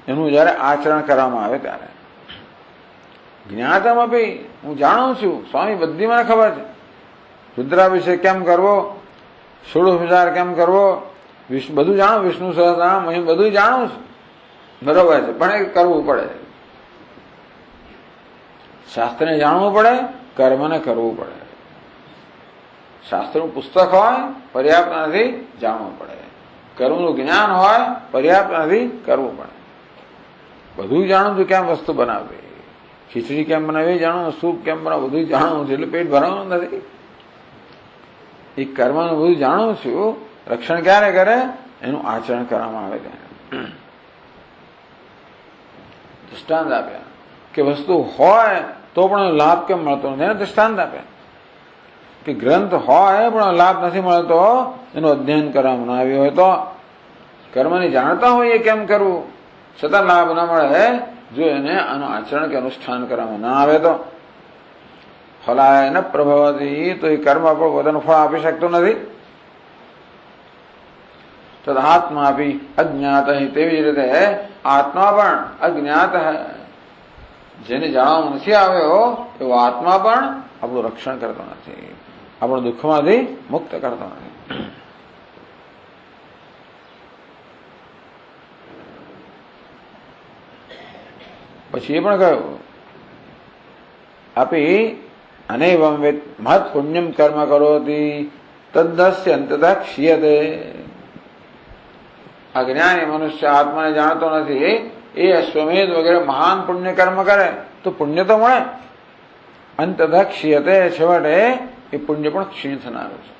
એનું જયારે આચરણ કરવામાં આવે ત્યારે. જ્ઞાતમ અપી, હું જાણું છું, સ્વામી બધી મને ખબર છે. રુદ્રાભિષેક કેમ કરવો, ષોડશોપચાર કેમ કરવો, બધું જાણું, વિષ્ણુ સહસ્રનામ બધું જાણું છું, બરોબર છે, પણ એ કરવું પડે. શાસ્ત્રને જાણવું પડે, કર્મને કરવું પડે. શાસ્ત્રનું પુસ્તક હોય પર્યાપ્ત નથી, જાણવું પડે. કર્મનું જ્ઞાન હોય પર્યાપ્ત નથી, કરવું પડે. બધું જાણું છું, કેમ વસ્તુ બનાવવી, ખીચડી કેમ બનાવવી જાણું, સૂપ કેમ બનાવવું બધું જાણવું છું, એટલે પેટ ભરવાનું નથી. એ કર્મનું બધું જાણું છું. રક્ષણ ક્યારે કરે? એનું આચરણ કરવામાં આવે ત્યારે. દૃષ્ટાંત આપ્યા કે વસ્તુ હોય તો પણ લાભ કેમ મળતો નથી, એને દૃષ્ટાંત આપ્યા કે ગ્રંથ હોય પણ લાભ નથી મળતો, એનું અધ્યયન કરવામાં ના આવ્યું હોય તો. કર્મની જાણતા હોઈએ કેમ કરવું, છતાં લાભ ના મળે જો એને આનું આચરણ કે અનુષ્ઠાન કરવામાં ના આવે તો. ફલાય ન પ્રભવતી, તો એ કર્મ પણ પોતાનું ફળ આપી શકતું નથી. તદ આત્મા આપી અજ્ઞાત, તેવી જ રીતે આત્મા પણ અજ્ઞાત. જેને જાણવા નથી આવ્યો એવો આત્મા પણ આપણું રક્ષણ કરતો નથી, આપણું દુઃખમાંથી મુક્ત કરતો નથી. પછી એ પણ કહ્યું આપી અનૈવમ વેદ મહત્ પુણ્યમ કર્મ કરોતી તદ્દસ્ય અંતતઃ ક્ષીયતે. અજ્ઞાની મનુષ્ય આત્માને જાણતો નથી, એ અશ્વમેધ વગેરે મહાન પુણ્ય કર્મ કરે તો પુણ્ય તો મળે, અંતતઃ ક્ષીયતે, છેવટે એ પુણ્ય પણ ક્ષીણ થનારું છે.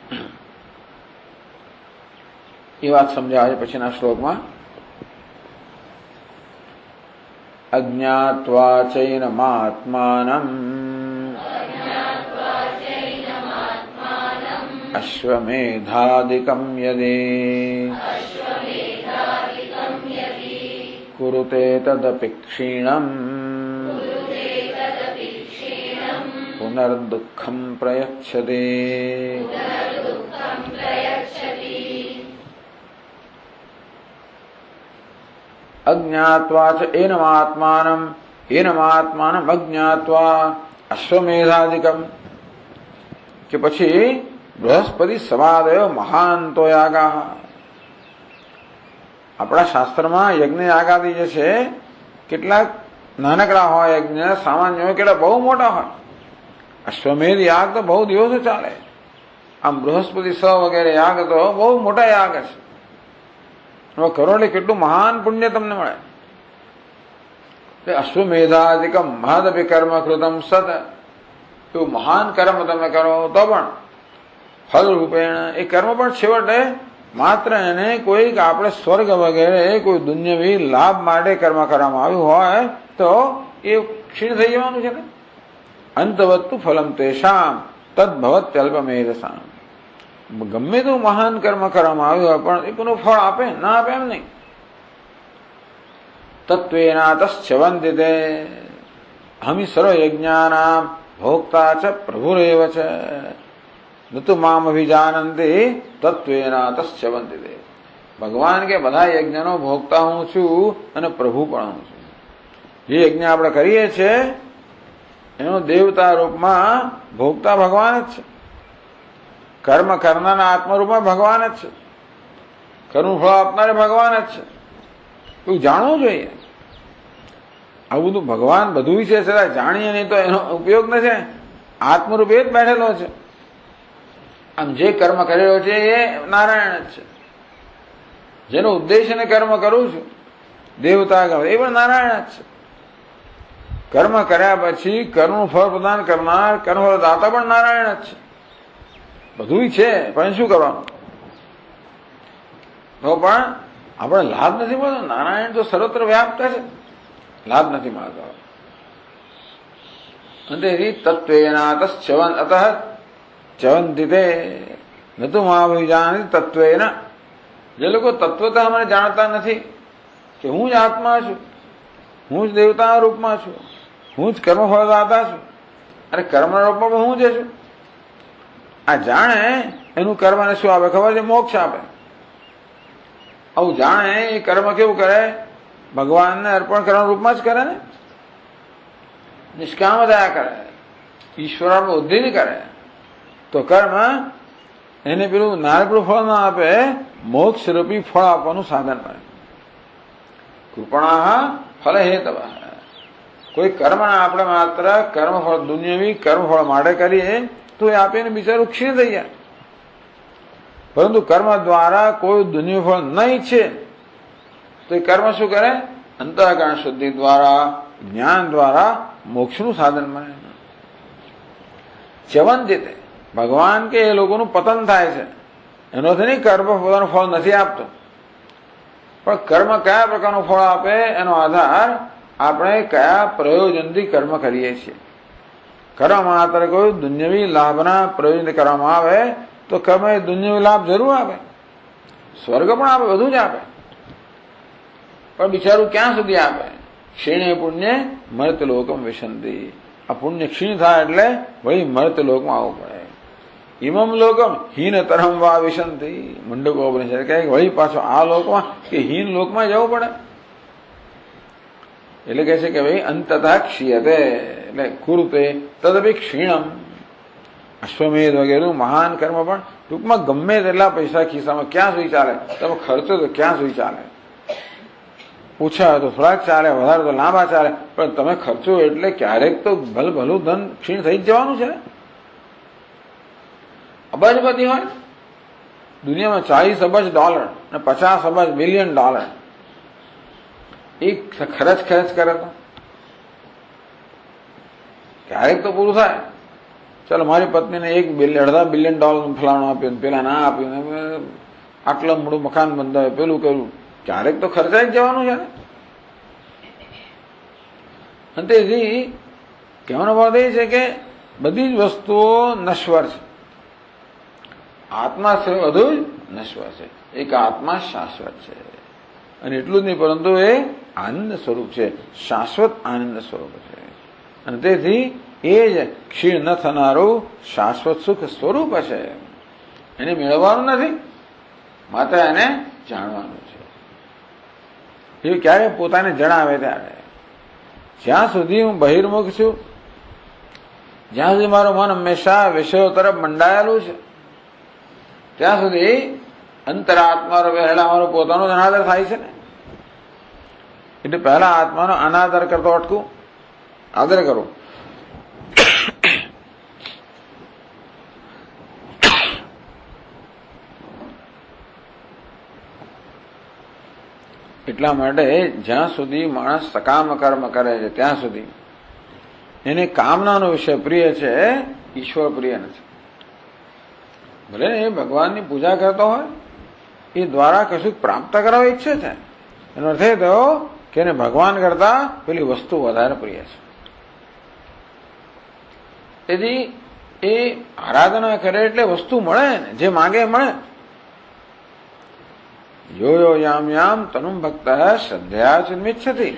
એ વાત સમજાવે છે પછીના શ્લોકમાં. અજ્ઞાત્વા ચૈનમાત્માનમ અશ્વમેધાદિકમ યદિ કુરુતે તદપિ ક્ષીણમ પુનર્દુઃખમ પ્રયચ્છતે. અજ્ઞાત્વા ચ એનમાત્માનમ અજ્ઞાત્વા અશ્વમેધાદિકમ, કે પછી બૃહસ્પતિ સવાદયો મહાંતો યાગા. આપણા શાસ્ત્રમાં યજ્ઞ યાગાદી જે છે કેટલાક નાનકડા હોય, યજ્ઞ સામાન્ય હોય, કેટલા બહુ મોટા હોય. અશ્વમેધ યાગ તો બહુ દિવસો ચાલે. આમ બૃહસ્પતિ સ વગેરે યાગ તો બહુ મોટા યાગ છે. કરો એટલે કેટલું મહાન પુણ્ય તમને મળે. અશ્વમેધાદિકમ મહદપી કર્મ કૃતમ સત, એવું મહાન કર્મ તમે કરો તો પણ ફલ રૂપેણ એ કર્મ પણ છેવટે માત્ર એને કોઈક આપણે સ્વર્ગ વગેરે કોઈ દુન્યવી લાભ માટે કર્મ કરવામાં આવ્યું હોય તો એ ક્ષીણ થઈ જવાનું છે ને. અંતવત્તુ ફલમ તેષામ તદ્ભવત્યલ્પમેધસામ. ગમે તેવું મહાન કર્મ કરવામાં આવ્યું હોય પણ એ કોનું ફળ આપે ના આપે એમ નહીં. તત્વેનાતશ્ચવંતિતે હમિ સર્વયજ્ઞાનામ ભોક્તા ચ પ્રભુરેવ ચ નતુ મામ અભિજાનંતિ તત્વેનાતશ્ચવંતિતે. ભગવાન કે બધા યજ્ઞનો ભોગતા હું છું અને પ્રભુ પણ હું છું. જે યજ્ઞ આપણે કરીએ છીએ એનો દેવતા રૂપમાં ભોગતા ભગવાન જ છે. કર્મ કરનારના આત્મરૂપમાં ભગવાન જ છે. કર્મ ફળ આપનારે ભગવાન જ છે. એવું જાણવું જોઈએ. આવું બધું ભગવાન બધું છે છતાં જાણીએ નહીં તો એનો ઉપયોગ નથી. આત્મરૂપે જ બેઠેલો છે. આમ જે કર્મ કરેલો છે એ નારાયણ જ છે. જેનો ઉદ્દેશ્યને કર્મ કરું છું દેવતા ગમે એ પણ નારાયણ જ છે. કર્મ કર્યા પછી કર્મનું ફળ પ્રદાન કરનાર કર્મફળ દાતા પણ નારાયણ જ છે. બધું છે પણ શું કરવાનું? તો પણ આપણે લાભ નથી મળતો. નારાયણ તો સર્વત્ર વ્યાપ્ત છે, લાભ નથી મળતો. અને તત્વેનાતશ્ચવન અતઃ ચવંતિતે નતુ માભિજાનતિ તત્વેન. જે લોકો તત્વતઃ મને જાણતા નથી કે હું જ આત્મા છું, હું જ દેવતાના રૂપમાં છું, હું જ કર્મફળદાતા છું અને કર્મના રૂપમાં પણ હું જ છું. આ જાણે એનું કર્મને શું આપે ખબર છે? મોક્ષ આપે. આવું જાણે એ કર્મ કેવું કરે? ભગવાનને અર્પણ કરવાના રૂપમાં જ કરે ને. નિષ્કામ દયા કરે, ઈશ્વરનો ઉદ્ધિ કરે તો કર્મ એને પેલું નારકનું ફળ ના આપે, મોક્ષરૂપી ફળ આપવાનું સાધન બને. કૃપણા ફલ હેતવ. કોઈ કર્મના આપણે માત્ર કર્મફળ દુન્યવી કર્મફળ માટે કરીએ તો એ આપીને બિચારું ક્ષીણ થઈ જાય. પરંતુ કર્મ દ્વારા કોઈ દુન્યવી ફળ ન ઈચ્છે તો એ કર્મ શું કરે? અંતઃકરણ શુદ્ધિ દ્વારા જ્ઞાન દ્વારા મોક્ષનું સાધન બને. ચ્યવંતિતે. ભગવાન કે એ લોકોનું પતન થાય છે એનોથી નહીં કર્મ પોતાનું ફળ નથી આપતો. પણ કર્મ કયા પ્રકારનું ફળ આપે એનો આધાર આપણે કયા પ્રયોજનથી કર્મ કરીએ છીએ. કર્મ માત્ર કોઈ દુન્યવી લાભના પ્રયોજન કરવામાં આવે તો કર્મ એ દુન્યવી લાભ જરૂર આપે, સ્વર્ગ પણ આપે, બધું જ આપે. પણ બિચારું ક્યાં સુધી આપે? ક્ષીણે પુણ્ય મર્તલોકમ વિશંતિ. આ પુણ્ય ક્ષીણ થાય એટલે વળી મર્તલોકમાં આવવું પડે. ઇમમ લોકમ હીનતરમ વા વિશંતિ. મુંડકોપનિષદ કહે વળી પાછો આ લોકમાં કે હીન લોકમાં જવું પડે. એટલે કહે છે કે ભાઈ અંતતઃ ક્ષીયતે એટલે કુરુતે તદપી ક્ષીણમ. અશ્વમેધ વગેરે મહાન કર્મ પણ ટૂંકમાં ગમે તેટલા પૈસા ખિસ્સામાં ક્યાં સુધી ચાલે? તમે ખર્ચો તો ક્યાં સુધી ચાલે? ઓછા હોય તો થોડાક ચાલે, વધારે તો લાંબા ચાલે, પણ તમે ખર્ચો એટલે ક્યારેક તો ભલું ધન ક્ષીણ થઈ જ જવાનું છે ને. અબજપતિ હોય દુનિયામાં $40 અબજ અને $50 બિલિયન એક ખર્ચ કરે તો ક્યારેક તો પૂરું થાય. ચાલો મારી પત્નીને $1.5 બિલિયન ફલાણું આપ્યું, પેલા ના આપ્યું, આટલું મોટું મકાન બંધાવે, પેલું કર્યું, ક્યારેક તો ખર્ચાઈ જ જવાનું છે ને. અને તેથી કહેવાનો ભાવ એ છે કે બધી જ વસ્તુઓ નશ્વર છે. આત્મા છે બધું જ નશ્વર છે. એક આત્મા શાશ્વત છે. અને એટલું જ નહીં પરંતુ એ આનંદ સ્વરૂપ છે, શાશ્વત આનંદ સ્વરૂપ છે. અને તેથી એ જ ક્ષીણ ન થનારું શાશ્વત સુખ સ્વરૂપ છે. એને મેળવવાનું નથી, માત્ર એને જાણવાનું છે. એ ક્યારે પોતાને જણાવે ત્યારે. જ્યાં સુધી હું બહિર્મુખ છું, જ્યાં સુધી મારું મન હંમેશા વિષયો તરફ મંડાયેલું છે, ત્યાં સુધી અંતરાત્મા પહેલા મારો પોતાનો અનાદર થાય છે ને. એટલે પહેલા આત્માનો અનાદર કરતો અટકું, આદર કરું. એટલા માટે જ્યાં સુધી માણસ સકામ કર્મ કરે છે ત્યાં સુધી એને કામનાનો વિષય પ્રિય છે, ઈશ્વર પ્રિય નથી. ભલે એ ભગવાનની પૂજા કરતો હોય, એ દ્વારા કશું પ્રાપ્ત કરવા ઈચ્છે છે. એનો અર્થ એ થયો કે એને ભગવાન કરતા પેલી વસ્તુ વધારે પ્રિય છે. તેથી એ આરાધના કરે એટલે વસ્તુ મળે ને, જે માગે મળે. યો યો યામ યામ તનુમ ભક્ત શ્રદ્ધયા ચિન્મિચ્છતિ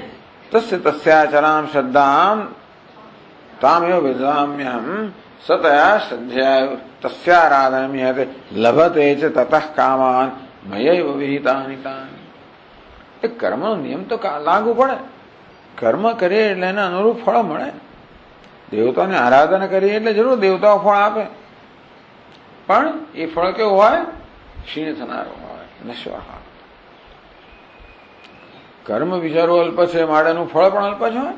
તસ્ય તસ્યાચરામ શ્રદ્ધામ તામેવ વિદામ્યહમ સતયા શ્રદ્ધયા તસ્યારાધનમ્યતે લભતે ચ તતઃ કામાન મયૈવ વિહિતાનિ તાનિ. એ કર્મનો નિયમ તો લાગુ પડે. કર્મ કરીએ એટલે એને અનુરૂપ ફળ મળે. દેવતાની આરાધના કરીએ એટલે જરૂર દેવતાઓ ફળ આપે, પણ એ ફળ કેવું હોય? ક્ષીણ થનારું હોય, નશ્વર હોય. કર્મ વિચારો અલ્પ છે માટેનું ફળ પણ અલ્પ જ હોય.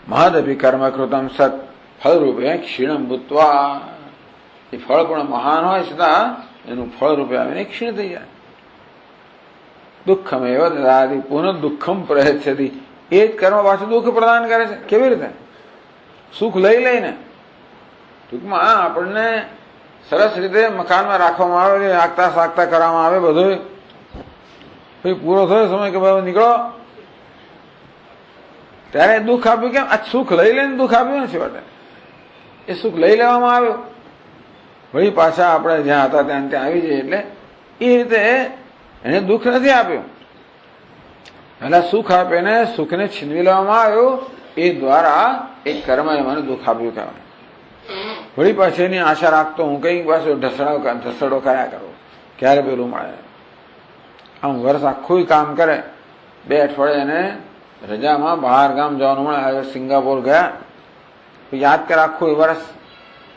મહદપી કર્મ કૃતમ સત ફળરૂપે ક્ષીણમ ભૂત્વા. એ ફળ પણ મહાન હોય છતાં એનું ફળ રૂપે આવીને ક્ષીણ થઈ જાય. દુઃખમ એવ દદાતિ પુનઃ દુઃખમ પ્રયચ્છતિ. એ જ કર્મ પાછું દુઃખ પ્રદાન કરે છે. કેવી રીતે? સુખ લઈ લઈને. ટૂંકમાં આપણને સરસ રીતે મકાનમાં રાખવામાં આવે છે, આગતા સાગતા કરવામાં આવે બધું. પછી પૂરો થયો સમય કે ભાઈ નીકળો, ત્યારે દુઃખ આપ્યું. કેમ? આ સુખ લઈ લઈને દુઃખ આપ્યું નથી માટે. એ સુખ લઈ લેવામાં આવ્યું, વળી પાછા આપણે જ્યાં હતા ત્યાં આવી જઈએ. એટલે એ રીતે એને દુઃખ નથી આપ્યું. પેલા સુખ આપે ને સુખને છીનવી લેવામાં આવ્યું. એ દ્વારા એક કર્મ મને દુઃખ આપ્યું કહેવાય. વળી પાછી એની આશા રાખતો હું કઈ પાછું ઢસડો કર્યા કરું, ક્યારે પેલું મળે. આમ વર્ષ આખું કામ કરે, 2 અઠવાડિયે એને રજામાં બહાર ગામ જવાનું મળે. સિંગાપોર ગયા, યાદ કરે આખું વર્ષ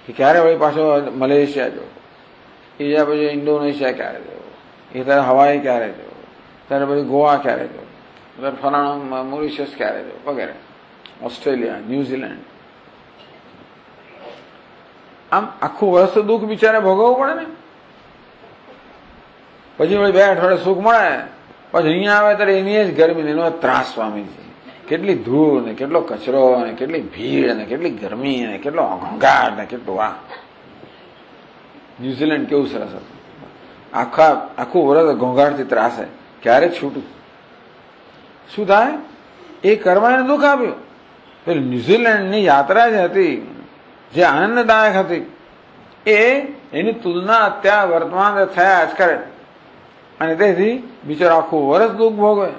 કે ક્યારે વળી પાછો મલેશિયા જવું, એ પછી ઇન્ડોનેશિયા ક્યારે જવું, એ ત્યારે હવાઈ ક્યારે જવું, ત્યારે પછી ગોવા ક્યારે જવું, ત્યારે ફલાણા મોરિશિયસ ક્યારે જવું વગેરે, ઓસ્ટ્રેલિયા, ન્યુઝીલેન્ડ. આમ આખું વર્ષ તો દુઃખ બિચારે ભોગવવું પડે ને. પછી વળી 2 અઠવાડિયે સુખ મળે, પછી અહીંયા આવે ત્યારે એની જ ગરમી, એનો ત્રાસ સ્વામીજી. કેટલી ધૂળ ને કેટલો કચરો ને કેટલી ભીડ ને કેટલી ગરમી ને કેટલો ઘોંઘાટ ને કેટલું આ. ન્યુઝીલેન્ડ કેવું સરસ હતું. આખું વર્ષ ઘોંઘાટથી ત્રાસે, ક્યારે છૂટું. શું થાય? એ કર્મને દુઃખ આપ્યું. પેલી ન્યુઝીલેન્ડની યાત્રા જે હતી, જે આનંદદાયક હતી, એની તુલના અત્યારે વર્તમાન થયા જ કરે. અને તેથી બિચારો આખું વર્ષ દુઃખ ભોગવે.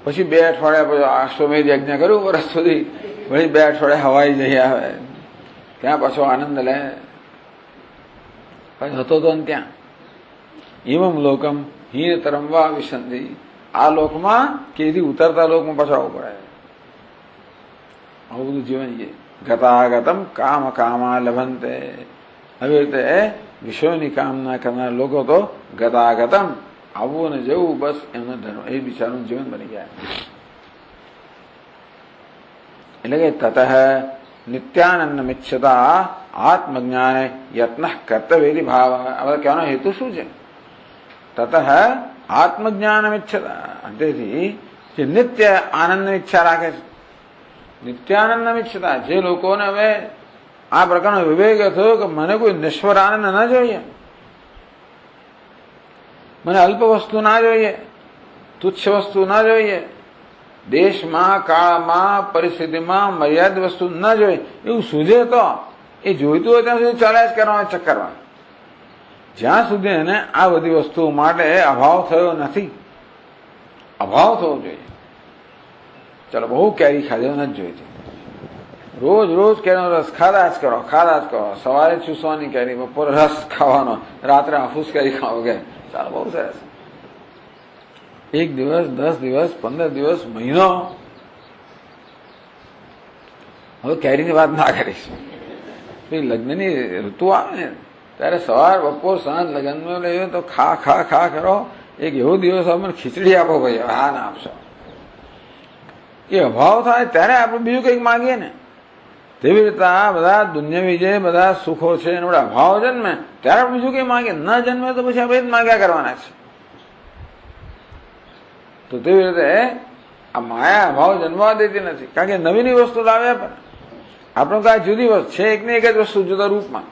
પછી 2 અઠવાડિયા પછી અશ્વમેધ યજ્ઞ કર્યું વર્ષ સુધી, વળી 2 અઠવાડિયા હવાઈ જઈ આવે, ત્યાં પાછો આનંદ લે. હતો તો ત્યાં એવમ લોકમ હીનતરમ વા વિસંધિ. આ લોકમાં કે એથી ઉતરતા લોકમાં પાછો આવવું પડે. આવું બધું જીવન છે. ગતાગતમ કામ કામા લભંતે. આવી રીતે વિષયોની કામના કરનાર લોકો તો ગતાગતમ, આવવું ને જવું, બસ એમનો ધર્મ, એ બિચારનું જીવન બની ગયા. એટલે કે તતઃ નિત્યાનંદ મિચ્છતા આત્મજ્ઞાને યત્ન કર્તવ્ય ભાવ. હવે કહેવાનો હેતુ શું છે? તતઃ આત્મજ્ઞાન મિચ્છતા. તેથી જે નિત્ય આનંદની ઈચ્છા રાખે છે, નિત્યાનંદ મિચ્છતા, જે લોકોને હવે આ પ્રકારનો વિવેક થયો કે મને કોઈ નશ્વર આનંદ ના જોઈએ, મને અલ્પ વસ્તુ ના જોઈએ, તુચ્છ વસ્તુ ના જોઈએ, દેશમાં કાળમાં પરિસ્થિતિમાં મર્યાદિત વસ્તુ ના જોઈએ, એવું સૂઝે તો એ જોઈતું હોય ત્યાં સુધી ચાલ્યા જ કરવાના ચક્કરમાં. જ્યાં સુધી એને આ બધી વસ્તુઓ માટે અભાવ થયો નથી. અભાવ થવો જોઈએ. ચાલો બહુ કેરી ખાધો નથી જોઈતી, રોજ રોજ કેરીનો રસ ખાધા જ કરો, ખાધા જ કરો. સવારે ચૂસવાની કેરી, બપોરે રસ ખાવાનો, રાત્રે હાફૂસ કેરી ખાવ કે ચાલો બહુ સરસ. 1 દિવસ, 10 દિવસ, 15 દિવસ, મહિનો. હવે કેરીની વાત ના કરીશ. લગ્નની ઋતુ આવે ને ત્યારે સવાર બપોર સાંજ લગ્નમાં લઈએ તો ખા ખા ખા કરો. એક એવો દિવસ અમને ખીચડી આપો ભાઈ, હા ના આપશો. એ અભાવ થાય ત્યારે આપણે બીજું કંઈક માગીએ ને. તેવી રીતે આ બધા દુનિયાવી જે બધા સુખો છે એનો અભાવ જન્મે ત્યારે આપણે બીજું કંઈ માગીએ. ન જન્મે તો પછી આપણે જ માગ્યા કરવાના છે. તો તેવી રીતે આ માયા અભાવ જન્મવા દેતી નથી. કારણ કે નવીની વસ્તુ લાવ્યા પણ આપણે કાંઈ જુદી વસ્તુ છે, એકની એક જ વસ્તુ જુદા રૂપમાં.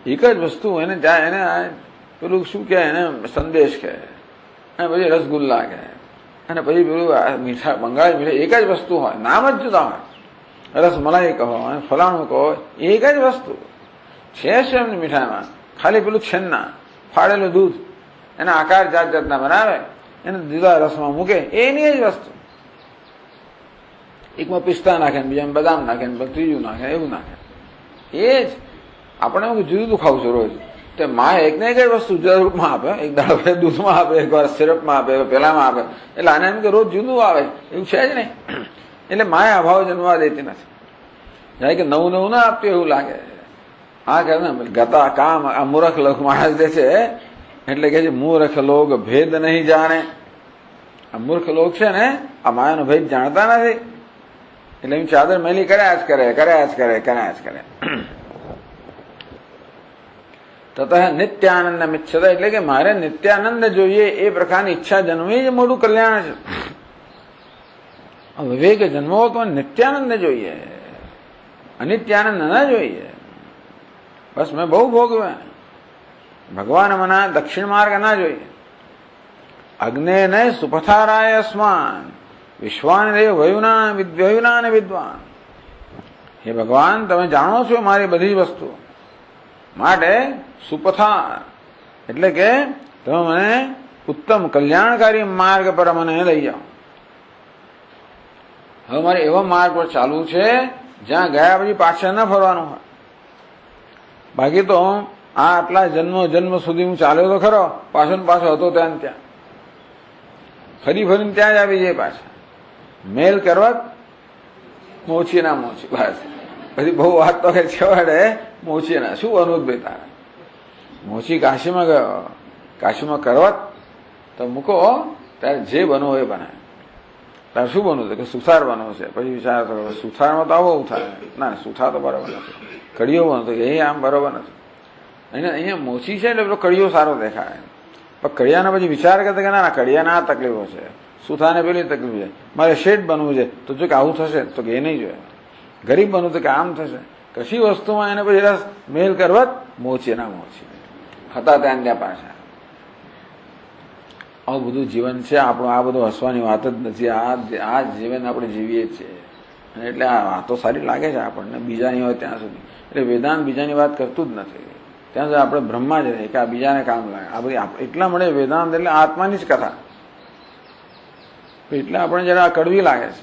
એક જ વસ્તુ એને જાય એને પેલું શું કહે એને સંદેશ કહે, અને પછી રસગુલ્લા કહે, અને પછી પેલું મીઠા બંગાળી મીઠાઈ એક જ વસ્તુ હોય, નામ જ જુદા હોય. રસમલાઈ કહો અને ફલાણું કહો, એક જ વસ્તુ છે એમની મીઠાઈમાં. ખાલી પેલું છેન્ના ફાડેલું દૂધ એના આકાર જાત જાતના બનાવે, એને જુદા રસમાં મૂકે, એની જ વસ્તુ. એકમાં પિસ્તા નાખે ને બીજામાં બદામ નાખે ને ત્રીજું નાખે, એવું નાખે. એ જ આપણે જુદું જુદું ખાવું છું રોજ. તે માં એકને એક જ વસ્તુ જુદા રૂપમાં આપે, એક દાડો દૂધમાં આપે, એક વાર સિરપમાં આપે, પેલામાં આપે. એટલે આને એમ કે રોજ જુદું આવે એવું છે જ નહીં. એટલે માએ અભાવ જન્મવા દેતી નથી. જાય કે નવું નવું ના આપતું એવું લાગે. આ કહે ને ગતા કામ આ મૂર્ખ લોક માણસ જે છે એટલે કે છે મૂર્ખ લોક ભેદ નહીં જાણે. આ મૂર્ખ લોક છે ને આ માયાનો ભેદ જાણતા નથી. એટલે એમ ચાદર મેલી કર્યા જ કરે, કર્યા જ કરે, કર્યા જ કરે. તત નિત્યાનંદ મિચ્છતા, એટલે કે મારે નિત્યાનંદ જોઈએ એ પ્રકારની ઈચ્છા જન્મવી જ મોટું કલ્યાણ છે. વિવેક જન્મવો તો નિત્યાનંદ જોઈએ, અનિત્યાનંદ ના જોઈએ. બસ મેં બહુ ભોગવ્યા. ભગવાન મના દક્ષિણ માર્ગ ના જોઈએ. અગ્ને ને સુપથારાય અસ્માન વિશ્વાન રે વયુના ને વિદ્વાન. હે ભગવાન, તમે જાણો છો મારી બધી વસ્તુ, માટે સુપથાર એટલે કે તમે મને ઉત્તમ કલ્યાણકારી માર્ગ પર મને લઈ જાઓ. હવે મારે એવા માર્ગ પર ચાલવું છે જ્યાં ગયા પછી પાછળ ન ફરવાનું હોય. બાકી તો આ આટલા જન્મ સુધી હું ચાલ્યો તો ખરો, પાછો હતો ત્યાં ત્યાં ફરી ફરીને ત્યાં જ આવી જાય પાછા. મેલ કરવા મોચી ના મોચી, બસ પછી બહુ વાત તો કે છેવાડે મોચી ના શું અનુદભાઈ તારા મોચી કાશીમાં ગયો, કાશીમાં કરવત તો મૂકો ત્યારે જે બનવું એ બનાવે. તારે શું બનવું છે કે સુથાર બનવું છે. પછી વિચાર કરો સુથારમાં તો આવો થાય ના, સુથાર તો બરાબર નથી. કડીઓ બનતો કે એ આમ બરાબર નથી. અહીંયા મોચી છે એટલે પેલો કડીઓ સારો દેખાય. પણ કડિયાના પછી વિચાર કરતા કે ના કડિયાના આ તકલીફો છે, સુથાને પેલી તકલીફ છે. મારે શેઠ બનવું છે તો જો કે આવું થશે તો કે એ નહીં જોઈએ. ગરીબ બનવું તો કે આમ થશે. કશી વસ્તુમાં એને પછી રસ મેલ કરવા મોચી ના મોચી હતા ત્યાં ત્યાં પાછા. આવું બધું જીવન છે આપણું. આ બધું હસવાની વાત જ નથી. આ જીવન આપણે જીવીએ છીએ. અને એટલે આ વાતો સારી લાગે છે આપણને બીજાની હોય ત્યાં સુધી. એટલે વેદાંત બીજાની વાત કરતું જ નથી. ત્યાં સુધી આપણે બ્રહ્મા જ રહે કે આ બીજાને કામ લાગે. આ બધી એટલા મળે વેદાંત એટલે આત્માની જ કથા. એટલે આપણે જરા કડવી લાગે છે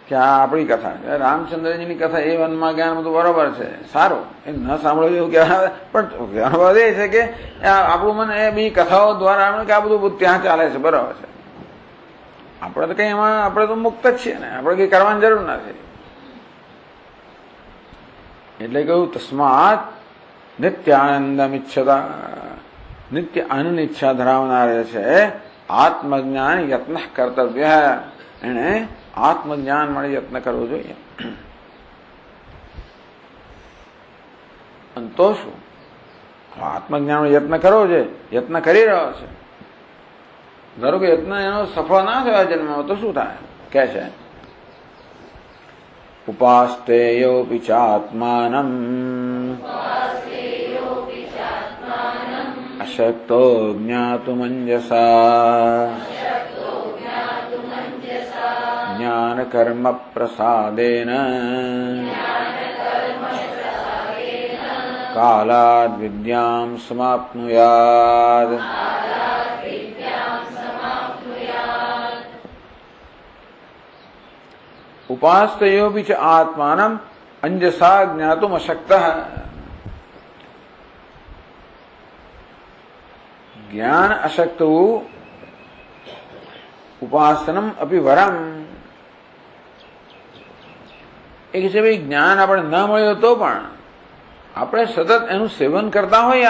કે આ આપણી કથા. રામચંદ્રજીની કથા એ વનમાં જ્ઞાન બધું બરોબર છે, સારું. એ ન સાંભળવું એવું કહેવાય. પણ વાત એ છે કે આપણું મન એ બી કથાઓ દ્વારા કે આ બધું ત્યાં ચાલે છે, બરાબર છે. આપણે તો કઈ એમાં આપણે તો મુક્ત જ છીએ ને, આપણે કઈ કરવાની જરૂર નથી. એટલે કહ્યું તસ્માત નિત્યાનંદમ ઈચ્છતા, નિત્ય આનંદ ઈચ્છા ધરાવનાર છે આત્મજ્ઞાન યત્ન કર્તવ્ય. એને આત્મજ્ઞાન માટે યત્ન કરવો જોઈએ. તો શું આત્મજ્ઞાન યત્ન કરવો છે, યત્ન કરી રહ્યો છે. ધારો કે યત્ન એનો સફળ ના થયો જન્મમાં તો શું થાય કે છે ઉપાસ્તેયોપિ ચાત્માનમ અશક્તો જ્ઞાતુમંજસા જ્ઞાન કર્મ પ્રસાદેન કાલાદ વિદ્યામ સમાપ્નુયાદ. ઉપાસ્તયોપિ ચ આત્માનમ અંજસા જ્ઞાતુમ અશક્તઃ. જ્ઞાન અશક્ત ઉપાસનમ અપી વરમ. એક છે ભાઈ જ્ઞાન આપણે ન મળ્યો તો પણ આપણે સતત એનું સેવન કરતા હોઈએ.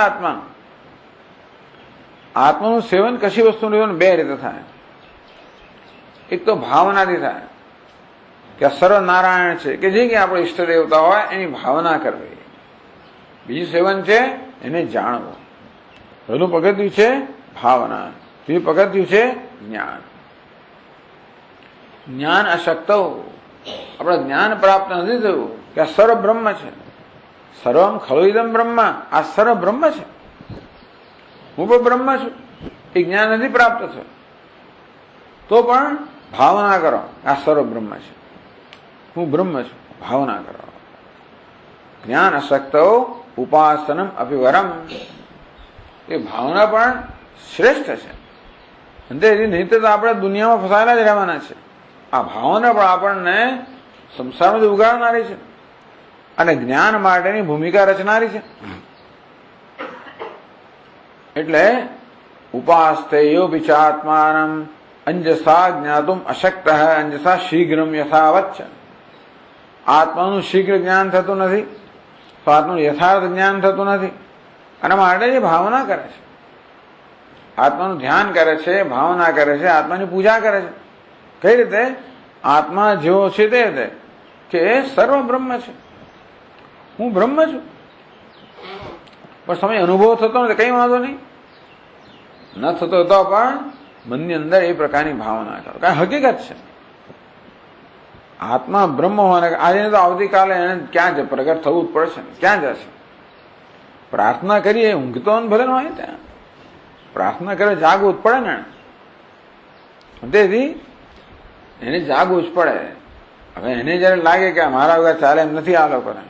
આત્માનું સેવન કશી વસ્તુનું બે રીતે થાય. એક તો ભાવનાથી થાય કે સર્વનારાયણ છે કે જે કે આપણે ઈષ્ટ દેવતા હોય એની ભાવના કરવી. બીજું સેવન છે એને જાણવું. પહેલું પગથિયું છે ભાવના, બીજું પગથિયું છે જ્ઞાન. જ્ઞાન અશક્ત, આપણે જ્ઞાન પ્રાપ્ત નથી થયું કે આ સર્વ બ્રહ્મ છે. સર્વમ ખલુ ઇદમ બ્રહ્મ, આ સર્વ બ્રહ્મ છે, હું પણ બ્રહ્મ છું. એ જ્ઞાન નથી પ્રાપ્ત થયું તો પણ ભાવના કરો આ સર્વ બ્રહ્મ છે, હું બ્રહ્મ છું, ભાવના કરો. જ્ઞાન અશક્તો ઉપાસનમ અપિવરમ, એ ભાવના પણ શ્રેષ્ઠ છે. નહીં તો આપણે દુનિયામાં ફસાયેલા જ રહેવાના છે. આ ભાવના પણ આપણને સંસારમાંથી ઉગાડનારી છે અને જ્ઞાન માટેની ભૂમિકા રચનારી છે. એટલે ઉપાસ્તેયો વિચાત્માનમ અંજસા જ્ઞાતુમ અશક્ત અંજસા શીઘ્રમ યથાવત છે. આત્માનું શીઘ્ર જ્ઞાન થતું નથી, તો આત્માનું યથાર્થ જ્ઞાન થતું નથી. અને માટે જે ભાવના કરે છે, આત્માનું ધ્યાન કરે છે, ભાવના કરે છે, આત્માની પૂજા કરે છે. કઈ રીતે? આત્મા જેવો છે તે રીતે કે સર્વ બ્રહ્મ છે, હું બ્રહ્મ છું. પણ સમય અનુભવ થતો નથી, કઈ વાંધો નહીં, ન થતો તો પણ મનની અંદર એ પ્રકારની ભાવના કરો. કઈ હકીકત છે આત્મા બ્રહ્મ હોવાને. આજે તો આવતીકાલે એને ક્યાં જ પ્રગટ થવું જ પડશે ને, ક્યાં જશે? પ્રાર્થના કરીએ, ઊંઘતો ભલે ન હોય ત્યાં, પ્રાર્થના કરે જાગવું જ પડે ને. તેથી એને જાગવું જ પડે. હવે એને જયારે લાગે કે મારા વગર ચાલે એમ નથી આ લોકોને,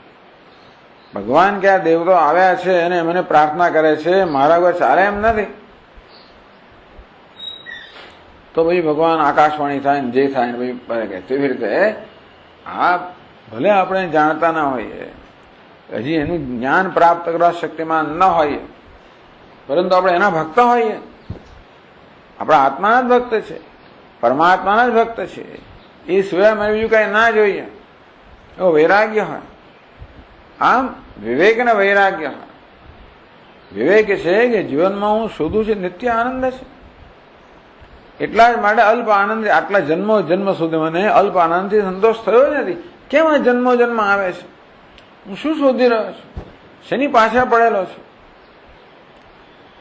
ભગવાન કે આ દેવતો આવ્યા છે અને મને પ્રાર્થના કરે છે, મારા વગર ચાલે એમ નથી, તો પછી ભગવાન આકાશવાણી થાય ને જે થાય ને પછી તેવી રીતે આ ભલે આપણે જાણતા ના હોઈએ, હજી એનું જ્ઞાન પ્રાપ્ત કરવા શક્તિમાન ન હોઈએ, પરંતુ આપણે એના ભક્ત હોઈએ. આપણા આત્માના જ ભક્ત છે, પરમાત્માના જ ભક્ત છે. એ સિવાય મને બીજું કઈ ના જોઈએ. એવો વૈરાગ્ય હોય. આમ વિવેક ને વૈરાગ્ય હોય. વિવેક છે કે જીવનમાં હું શોધું છે નિત્ય આનંદ છે, એટલા જ માટે અલ્પ આનંદ. આટલા જન્મો જન્મ સુધી મને અલ્પ આનંદથી સંતોષ થયો નથી. કેમ આ જન્મો જન્મ આવે છે? હું શું શોધી રહ્યો છું? શેની પાછળ પડેલો છું?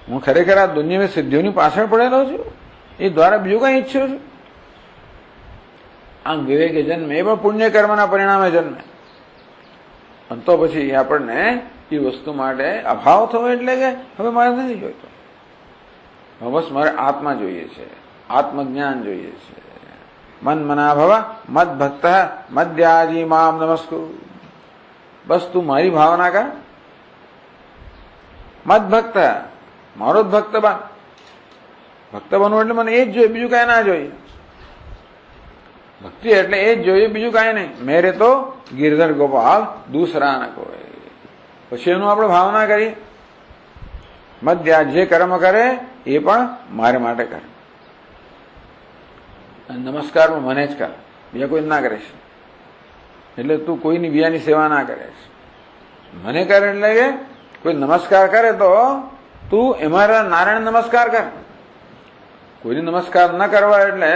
હું ખરેખર આ દુનિયાની સિદ્ધિઓની પાછળ પડેલો છું? એ દ્વારા બીજું કઈ ઈચ્છું છું? આમ વિવેકે જન્મે, એ પણ પુણ્ય કર્મના પરિણામે જન્મે. અને તો પછી આપણને એ વસ્તુ માટે અભાવ થયો, એટલે કે હવે મારે નથી જોઈતો, બસ મારે આત્મા જોઈએ છે, આત્મજ્ઞાન જોઈએ છે. મન મના ભવ મદ ભક્ત મદ્યાજી મામ નમસ્કુર. બસ તું મારી ભાવના કર, મદ ભક્ત, મારો જ ભક્ત બન. ભક્ત બનવું એટલે મને એ જ જોઈએ, બીજું કઈ ના જોઈએ. ભક્તિ એટલે એ જ જોઈએ, બીજું કઈ નહીં. મેરે તો ગિરધર ગોપાલ દૂસરા ન કોઈ. પછી એનું આપણે ભાવના કરીએ. મધ્યા જે કર્મ કરે એ પણ મારે માટે કરે. નમસ્કાર પણ મને જ કર, બીજા કોઈ ના કરીશ. એટલે તું કોઈની બીજાની સેવા ના કરીશ, મને કરે. એટલે કે કોઈ નમસ્કાર કરે તો તું એમાં નારાયણ નમસ્કાર કર. કોઈને નમસ્કાર ન કરવા એટલે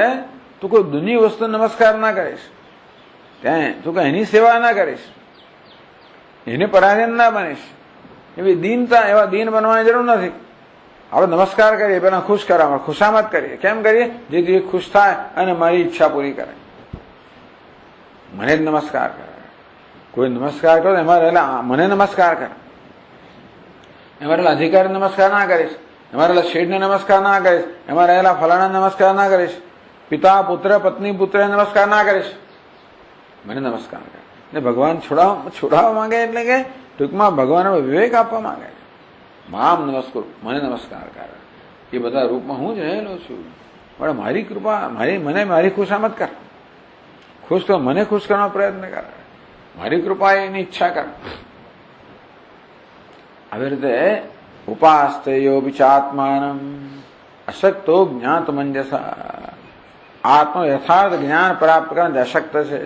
તું કોઈ દુનિયા વસ્તુ નમસ્કાર ના કરીશ, ત્યાં તું કઈ એની સેવા ના કરીશ, એને પરાધીન ના બનીશ. એવી દીનતા, એવા દીન બનવાની જરૂર નથી. આપણે નમસ્કાર કરીએ, પેલા ખુશ કરવા, ખુશામત કરીએ. કેમ કરીએ? જેથી ખુશ થાય અને મારી ઈચ્છા પૂરી કરે, મને જ નમસ્કાર કરે. કોઈ નમસ્કાર કરો એમાં રહેલા મને નમસ્કાર કરે, એમાં રહેલા અધિકારી નમસ્કાર ના કરીશ, એમાં રહેલા શેઠને નમસ્કાર ના કરીશ, એમાં રહેલા ફલાણા નમસ્કાર ના કરીશ, પિતા પુત્ર પત્ની પુત્ર નમસ્કાર ના કરીશ, મને નમસ્કાર કરે. ને ભગવાન છોડાવવા માંગે, એટલે કે ટૂંકમાં ભગવાન વિવેક આપવા માંગે. મામ નમસ્કાર, મને નમસ્કાર કર. એ બધા રૂપમાં હું જ રહેલો છું, પણ મારી કૃપા, મારી ખુશામત કર. ખુશ કર, મને ખુશ કરવાનો પ્રયત્ન કર, મારી કૃપા એની ઈચ્છા કર. આવી રીતે ઉપાસ્તેયો વિચાત્માનમ અશક્તો જ્ઞાતમંજસા. આત્મ યથાર્થ જ્ઞાન પ્રાપ્ત કરનાર અશક્ત છે,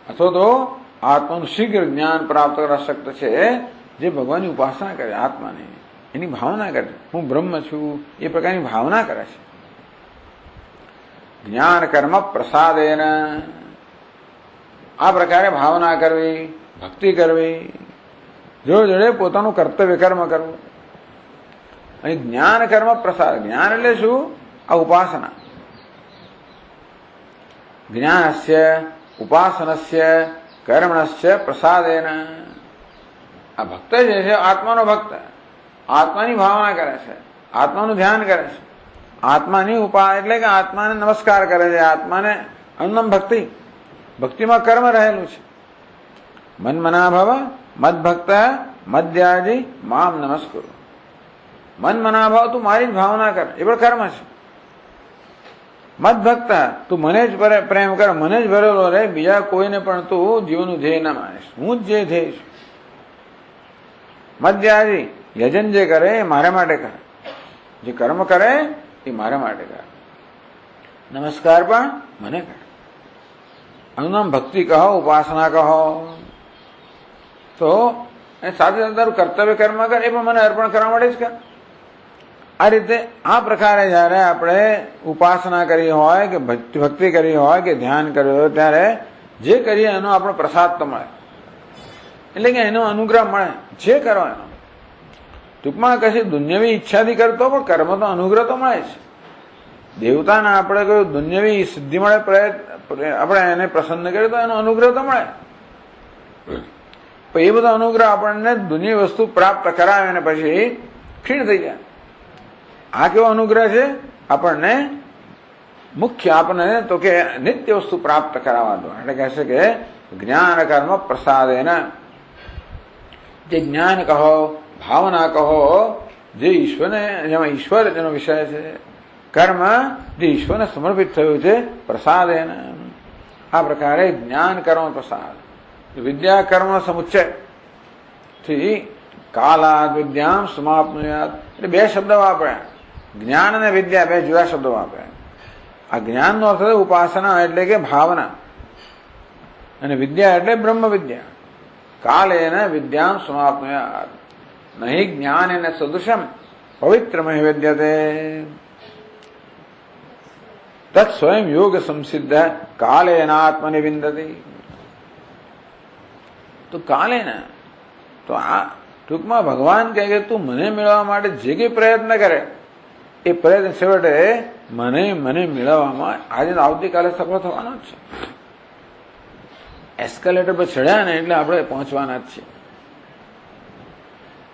અથવા તો આત્માનું શીઘ્ર જ્ઞાન પ્રાપ્ત કરવા અશક્ત છે, જે ભગવાનની ઉપાસના કરે, આત્માની એની ભાવના કરે, હું બ્રહ્મ છું એ પ્રકારની ભાવના કરે છે. જ્ઞાન કર્મ પ્રસાદેન, આ પ્રકારે ભાવના કરવી, ભક્તિ કરવી, જોડે જોડે પોતાનું કર્તવ્ય કર્મ કરવું. અહીં જ્ઞાન કર્મ પ્રસાદ. જ્ઞાન એટલે શું? આ ઉપાસના. જ્ઞાનસ્ય ઉપાસનસ્ય કર્મણસ્ય પ્રસાદેન. આ ભક્ત જે છે આત્માનો ભક્ત, આત્માની ભાવના કરે છે, આત્માનું ધ્યાન કરે છે, આત્માની ઉપા એટલે કે આત્માને નમસ્કાર કરે છે, આત્માને અન્નમ ભક્તિ, ભક્તિમાં કર્મ રહેલું છે. મન મના ભવ મદ ભક્ત મદ્યાજી મામ નમસ્કુર. મન મના ભાવ તું મારી જ ભાવના કર, એ પણ કર્મ છે. મદ ભક્ત તું મને જ પ્રેમ કર, મને જ ભરેલો રહે, બીજા કોઈને પણ તું જીવનનું ધ્યેય ના માનીશ, હું જ જે ધ્યેય છું. મદ્યાજી યજન જે કરે એ મારા માટે કરે, જે કર્મ કરે એ મારા માટે કરે, નમસ્કાર પણ મને કરે. આનું નામ ભક્તિ કહો, ઉપાસના કહો. તો સાથે સાથે તારું કર્તવ્ય કર્મ કર, એ પણ મને અર્પણ કરવા માટે જ કર. આ રીતે આ પ્રકારે જયારે આપણે ઉપાસના કરી હોય કે ભક્તિ કરી હોય કે ધ્યાન કર્યું હોય ત્યારે જે કરીએ એનો આપણો પ્રસાદ તો મળે, એટલે કે એનો અનુગ્રહ મળે. જે કરો એનો ટૂંકમાં કશી દુન્યવી ઈચ્છાથી કરતો પણ કર્મ તો અનુગ્રહ તો મળે છે. દેવતાને આપણે કહ્યું દુન્યવી સિદ્ધિ મળે, આપણે એને પ્રસન્ન કરીએ તો એનો અનુગ્રહ તો મળે. પણ એ બધો અનુગ્રહ આપણને દુનિયા વસ્તુ પ્રાપ્ત કરાવે અને પછી ક્ષીણ થઈ જાય. આ કેવો અનુગ્રહ છે? આપણને મુખ્ય આપણને તો કે નિત્ય વસ્તુ પ્રાપ્ત કરાવવા દો. એટલે કહે છે કે જ્ઞાન કર્મ પ્રસાદેન, જે જ્ઞાન કહો, ભાવના કહો, જે ઈશ્વરને, જેમાં ઈશ્વર જેનો વિષય છે, કર્મ જે ઈશ્વરને સમર્પિત થયું છે, પ્રસાદેન. આ પ્રકારે જ્ઞાન કર્મ પ્રસાદ, વિદ્યા કર્મ સમુચ્ચય થી કાલાદ વિદ્યામ સમાપ્નુયાત, એટલે બે શબ્દો વાપર્યા. જ્ઞાન અને વિદ્યા બે જુદા શબ્દો વાપર્યા. આ જ્ઞાનનો અર્થ છે ઉપાસના એટલે કે ભાવના, અને વિદ્યા એટલે બ્રહ્મ વિદ્યા. કાલેન વિદ્યામ સમાપ્નુયાત નહીં જ્ઞાનેન સદૃશમ પવિત્રમય વિદ્યતે તત્ સ્વયં યોગ સંસિદ્ધ કાલેનાત્મને વિંદતી. તો કાલેન, તો આ ટૂંકમાં ભગવાન કહે કે તું મને મેળવવા માટે જે કંઈ પ્રયત્ન કરે એ પ્રયત્ન છેવટે મને મેળવવામાં આજે આવતીકાલે સફળ થવાનો જ છે. એસ્કેલેટર પર ચડ્યા ને એટલે આપણે પહોંચવાના જ છીએ.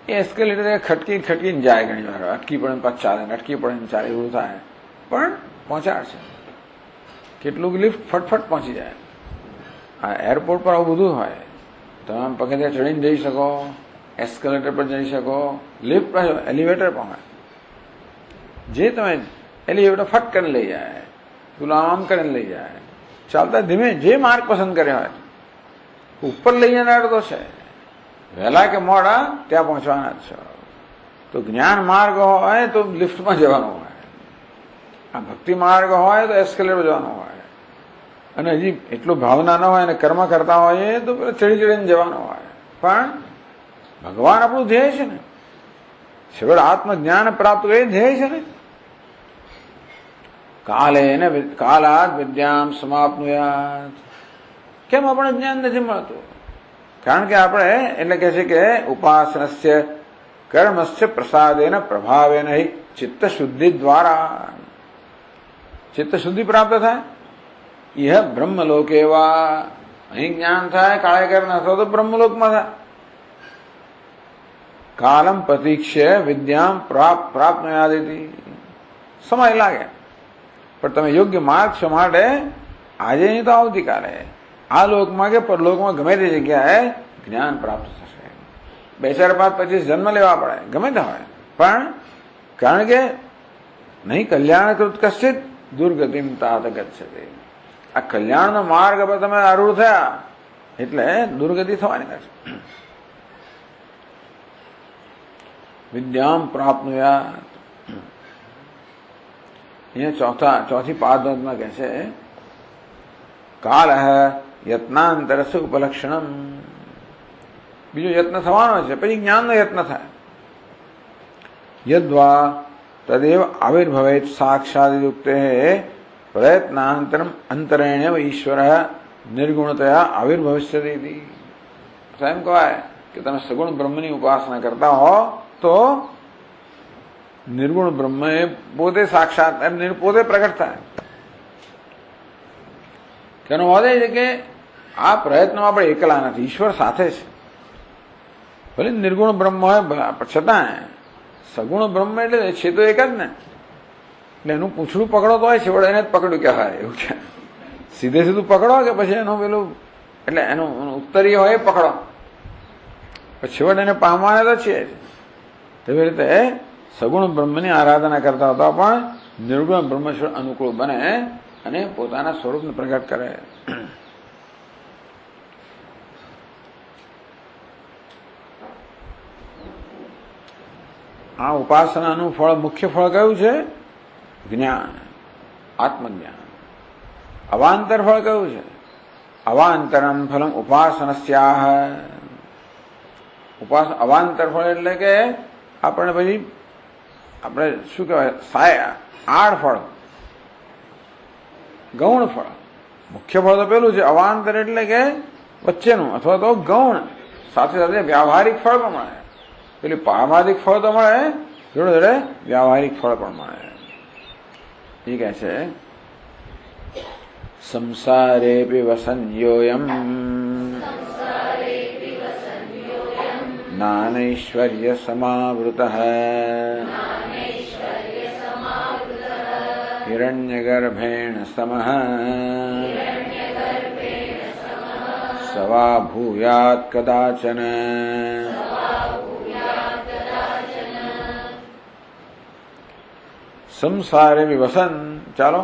એ એસ્કેલેટર ખટકીને જાય, ઘણી વાર અટકી પડે પાછ ચાલે, અટકી પડે ચાલે, એવું થાય, પણ પહોંચાડશે. કેટલુંક લિફ્ટ ફટફટ પહોંચી જાય. આ એરપોર્ટ પર આવું બધું હોય. તમે પગથિયા ચડીને જઈ શકો, એસ્કેલેટર પર જઈ શકો, લિફ્ટ પર, એલિવેટર પણ હોય. જે તમે એલિવેટર ફટ કરીને લઈ જાય, પેલું આમ કરીને લઈ જાય, ચાલતા ધીમે જે માર્ગ પસંદ કર્યો હોય ઉપર લઈ જનાર તો છે. વહેલા કે મોડા ત્યાં પહોંચવાના જ છે. તો જ્ઞાન માર્ગ હોય તો લિફ્ટમાં જવાનું હોય, આ ભક્તિ માર્ગ હોય તો એસ્કેલેટર જવાનું હોય, અને હજી એટલું ભાવના ન હોય અને કર્મ કરતા હોઈએ તો ચડીને જવાનું હોય. પણ ભગવાન આપણું ધ્યેય છે ને, છેવટે આત્મજ્ઞાન પ્રાપ્ત એ ધ્યેય છે ને. કાલાદ વિદ્યામ સમાપ્નુયાત. કેમ આપણે જ્ઞાન નથી મળતું? કારણ કે આપણે એટલે કે છે કે ઉપાસનસ્ય કર્મસ્ય પ્રસાદેન પ્રભાવેન ચિત્ત શુદ્ધિ દ્વારા ચિત્ત શુદ્ધિ પ્રાપ્ત થાય. यह બ્રહ્મલોક એવા, અહીં જ્ઞાન થાય, કાળે કર્મ અથવા તો બ્રહ્મલોકમાં થાય. કાલમ પ્રતીક્ષે વિદ્યામ પ્રાપ્તયાદિતિ, સમય લાગે પણ તમે યોગ્ય માર્ગ છો માટે આજે નહીં તો આવતીકાલે આ લોકમાં કે પરલોકમાં ગમે તે જગ્યાએ જ્ઞાન પ્રાપ્ત થશે. 2, 4, 5, 25 જન્મ લેવા પડે, ગમે તે હોય, પણ કારણ કે નહીં કલ્યાણકૃત કશ્ચિત દુર્ગતિમ તાત ગચ્છતે. આ કલ્યાણનો માર્ગ પર તમે આરૂઢ થયા એટલે દુર્ગતિ થવાની નથી. વિદ્યામ પ્રાપ્નુયાત. અહીંયા ચોથી પાદમાં કહે છે કાલ યત્નાંતરસ્ય ઉપલક્ષણમ. બીજો યત્ન થવાનો છે, પછી જ્ઞાનનો યત્ન થાય. યદ્વા તદેવ આવિર્ભવેત સાક્ષાદયુક્તે પ્રયત્નાંતરમ અંતરેણ ઈશ્વર નિર્ગુણતયા આવિર્ભવિષ્યતિ. એમ કહેવાય કે તમે સગુણ બ્રહ્મની ઉપાસના કરતા હો તો નિર્ગુણ બ્રહ્મ એ પોતે સાક્ષાત પોતે પ્રગટ થાય. તેનો વાદ એ છે કે આ પ્રયત્નમાં આપણે એકલા નથી, ઈશ્વર સાથે છે. ભલે નિર્ગુણ બ્રહ્મ હોય છતાં સગુણ બ્રહ્મ એટલે છે તો એક જ ને. એટલે એનું પૂંછડું પકડો તો હોય છેવડે એને જ પકડ્યું કે હા એવું છે. સીધે સીધું પકડો કે પછી એનું પેલું એટલે એનું ઉત્તરીય હોય પકડો, પછી છેવટે એને પામવાને તો છે. તેવી રીતે સગુણ બ્રહ્મની આરાધના કરતા હતા પણ નિર્ગુણ બ્રહ્મેશ્વર અનુકૂળ બને અને પોતાના સ્વરૂપને પ્રગટ કરે. આ ઉપાસનાનું ફળ, મુખ્ય ફળ કયું છે? જ્ઞાન, આત્મજ્ઞાન. અવાંતર ફળ કયું છે? અવાંતરમ ફલમ ઉપાસનસ્યાહ. અવાંતર ફળ એટલે કે આપણે પછી આપણે શું કહેવાય, આડ ફળ, ગૌણ ફળ. મુખ્ય ફળ તો પેલું છે. અવાંતર એટલે કે વચ્ચેનું અથવા તો ગૌણ, સાથે સાથે વ્યાવહારિક ફળ પણ મળે. પેલી પારમાર્થિક ફળ તો મળે, જોડે જોડે વ્યાવહારિક ફળ પણ મળે. એ કહે છે સંસારેપી વસન્યોયમ જ્ઞાનૈશ્વર્ય સમાવૃતઃ હિરણ્યગર્ભેણ સમઃ સવા ભૂયાત કદાચન. સંસારે વિવસન, ચાલો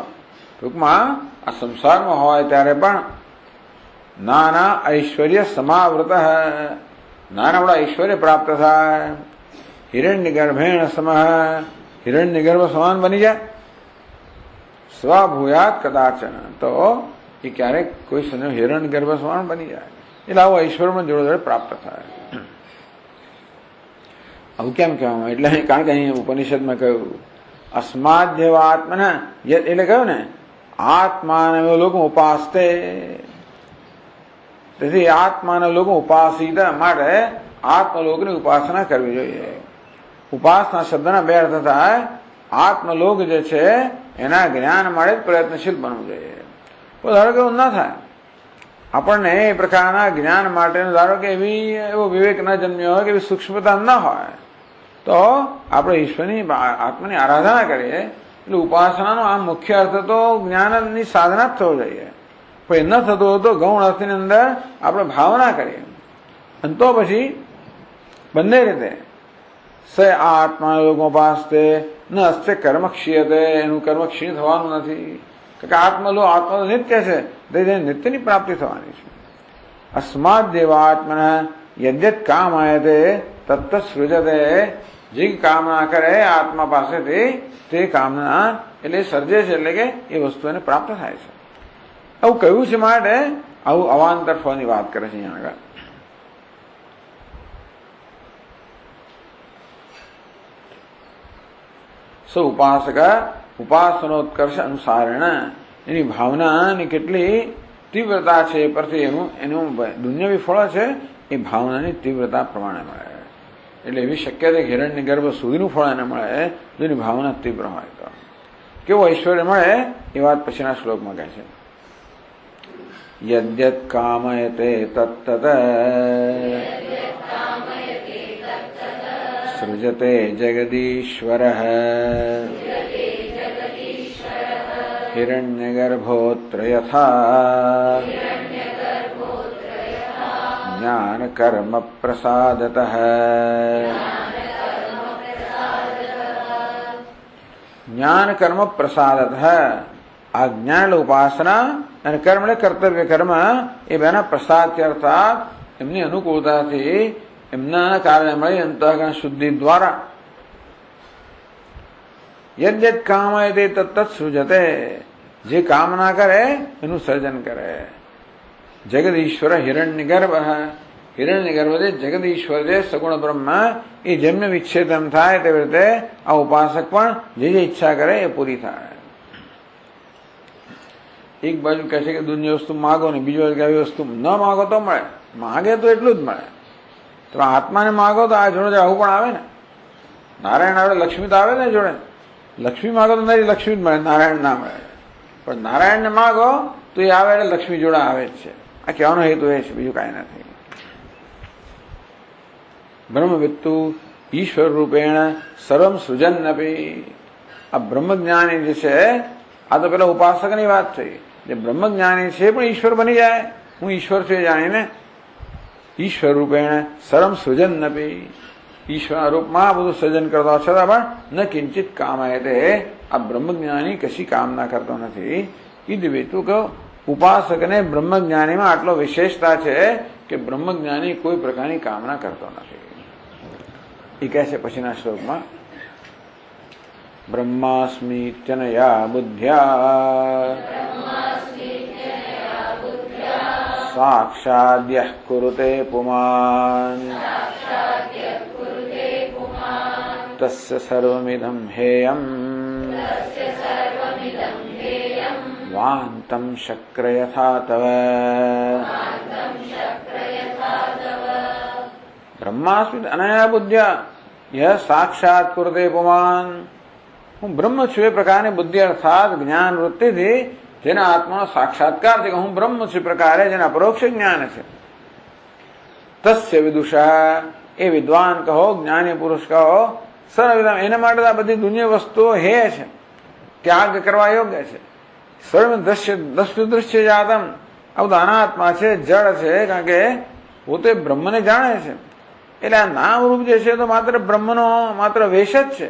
ટૂંકમાં આ સંસારમાં હોય ત્યારે પણ નાના ઐશ્વર્ય સમાવૃત, નાનવડા ઐશ્વર્ય પ્રાપ્ત થાય. હિરણ્ય ગર્ભેણ સમ, હિરણ્ય ગર્ભ સમાન બની જાય. સ્વભૂયાત કદાચન, તો એ ક્યારેક કોઈ સમય હિરણ્ય ગર્ભ સમાન બની જાય. એટલે આવું ઐશ્વર્યમાં જોડે જોડે પ્રાપ્ત થાય. આવું કેમ કહેવામાં? એટલે કારણ કે અહીં ઉપનિષદમાં કહ્યું અસ્માદ જેવા આત્મના, એટલે કહ્યું ને આત્માને લોકો ઉપાસતે. તેથી આત્માને લોકો ઉપાસિત માટે આત્મલોકની ઉપાસના કરવી જોઈએ. ઉપાસના શબ્દના બે અર્થ થાય. આત્મલોક જે છે એના જ્ઞાન માટે જ પ્રયત્નશીલ બનવું જોઈએ. ધારો કે એવું ના થાય, આપણને એ પ્રકારના જ્ઞાન માટે ધારો કે એવો વિવેક ન જન્મ્યો હોય કે એવી સૂક્ષ્મતા ન હોય, તો આપણે ઈશ્વરની આત્માની આરાધના કરીએ. એટલે ઉપાસનાનો આ મુખ્ય અર્થ તો જ્ઞાનની સાધના જ થવો જોઈએ. પણ એ ન થતો હોય તો ગૌણ અર્થની અંદર આપણે ભાવના કરીએ. અને તો પછી બંને રીતે સ આત્મા લોકોપાસતે ન અસ્તે કર્મ ક્ષીયતે, એનું કર્મ ક્ષીણ થવાનું નથી. કારણ કે આત્મા નિત્ય છે, નિત્યની પ્રાપ્તિ થવાની છે. અસ્માદ દેવા આત્મના યદ્યત કામ આયતે તત્ત સૃજતે, જે કામના કરે આત્મા પાસેથી તે કામના એટલે સર્જે છે, એટલે કે એ વસ્તુ એને પ્રાપ્ત થાય છે. આવું કહ્યું છે માટે આવું અવાંતર ફળની વાત કરે છે અહીંયા આગળ. ઉપાસક ઉપાસનોત્કર્ષ અનુસારેણ, એની ભાવનાની કેટલી તીવ્રતા છે એ પરથી એનું દુન્યવી ફળ છે એ ભાવનાની તીવ્રતા પ્રમાણે મળે. એટલે એવી શક્યતા કે હિરણ્ય ગર્ભ સુધીનું ફળ એને મળે જો એની ભાવના તીવ્ર હોય તો. કેવું ઐશ્વર્ય મળે એ વાત પછીના શ્લોકમાં કહે છે. યદ્યત કામયતે તત્તત સૃજતે જગદીશ્વરઃ હિરણ્યગર્ભોત્ર યથા જ્ઞાન કર્મ પ્રસાદતઃ. જ્ઞાન કર્મ પ્રસાદતઃ, આ જ્ઞાન ઉપાસના અને કર્મ એટલે કર્તવ્ય કર્મ એ બેના પ્રસાદ અર્થાત એમની અનુકૂળતાથી એમના કારણે મળી અંતઃકરણ શુદ્ધિ દ્વારા યદ્યત કામયતે તત્ત સૃજતે, જે કામના કરે એનું સર્જન કરે. જગદીશ્વર હિરણ્યગર્ભ, હિરણ્યગર્ભ જે જગદીશ્વર છે સગુણ બ્રહ્મ, એ જેમને વિચ્છેદન થાય તેવી રીતે આ ઉપાસક પણ જે ઈચ્છા કરે એ પૂરી થાય. એક બાજુ કહે છે કે દુનિયા વસ્તુ માગો ને, બીજી બાજુ આવી વસ્તુ ન માગો તો મળે. માગે તો એટલું જ મળે. તો આત્માને માગો તો આ જોડે આવું પણ આવે ને. નારાયણ આવે લક્ષ્મી તો આવે ને જોડે. લક્ષ્મી માગો તો નહીં લક્ષ્મી જ મળે, નારાયણ ના મળે. પણ નારાયણને માગો તો એ આવે એટલે લક્ષ્મી જોડે આવે જ છે. આ કહેવાનો હેતુ એ છે, બીજું કાંઈ નથી. ब्रह्मवित्तु ईश्वर रूपेण सर्वम सृजन्नपि। આ બ્રહ્મજ્ઞાની જે છે, આ તો પેલા ઉપાસકની વાત થઈ, જે બ્રહ્મજ્ઞાની છે પણ ઈશ્વર બની જાય, હું ઈશ્વર છું જાણીને ઈશ્વર રૂપેણ સર્વમ સૃજન્નપી, ઈશ્વરના રૂપમાં બધું સર્જન કરતો છતાં પણ ન કિંચિત કામયતે, આ બ્રહ્મજ્ઞાની કશી કામના કરતો નથી. ઈદ વેતુ કહો ઉપાસકને બ્રહ્મજ્ઞાનીમાં આટલો વિશેષતા છે કે બ્રહ્મજ્ઞાની કોઈ પ્રકારની કામના કરતો નથી. એ કહે છે પછીના શ્લોકમાં, બ્રહ્માસ્મિત્યનયા બુદ્ધ્યા સાક્ષાદ્યઃ કુરુતે પુમાન તસ્ય સર્વમિદં હેયં વાંતમ શક્ર યથા તવ. બ્રહ્માસ્મિ અનયા બુદ્ધ્યા યહ સાક્ષાત કુરુતે પુમાન, હું બ્રહ્મ છું એ પ્રકારની બુદ્ધિ અર્થાત જ્ઞાન વૃત્તિથી જેના આત્માનો સાક્ષાત્કાર છે કે હું બ્રહ્મ છું પ્રકારે જેના પરોક્ષ જ્ઞાન છે. તસ્ય વિદુષા, એ વિદ્વાન કહો, જ્ઞાની પુરુષ કહો, સર્વવિદમ, એના માટે આ બધી દુનિયા વસ્તુઓ હે છે, ત્યાગ કરવા યોગ્ય છે. સર્વ દ્રશ્ય જાતમ, આ બધું અનાત્મા છે, જળ છે, કારણ કે પોતે બ્રહ્મને જાણે છે. એટલે આ નામરૂપ જે છે તો માત્ર બ્રહ્મનો માત્ર વેશ જ છે,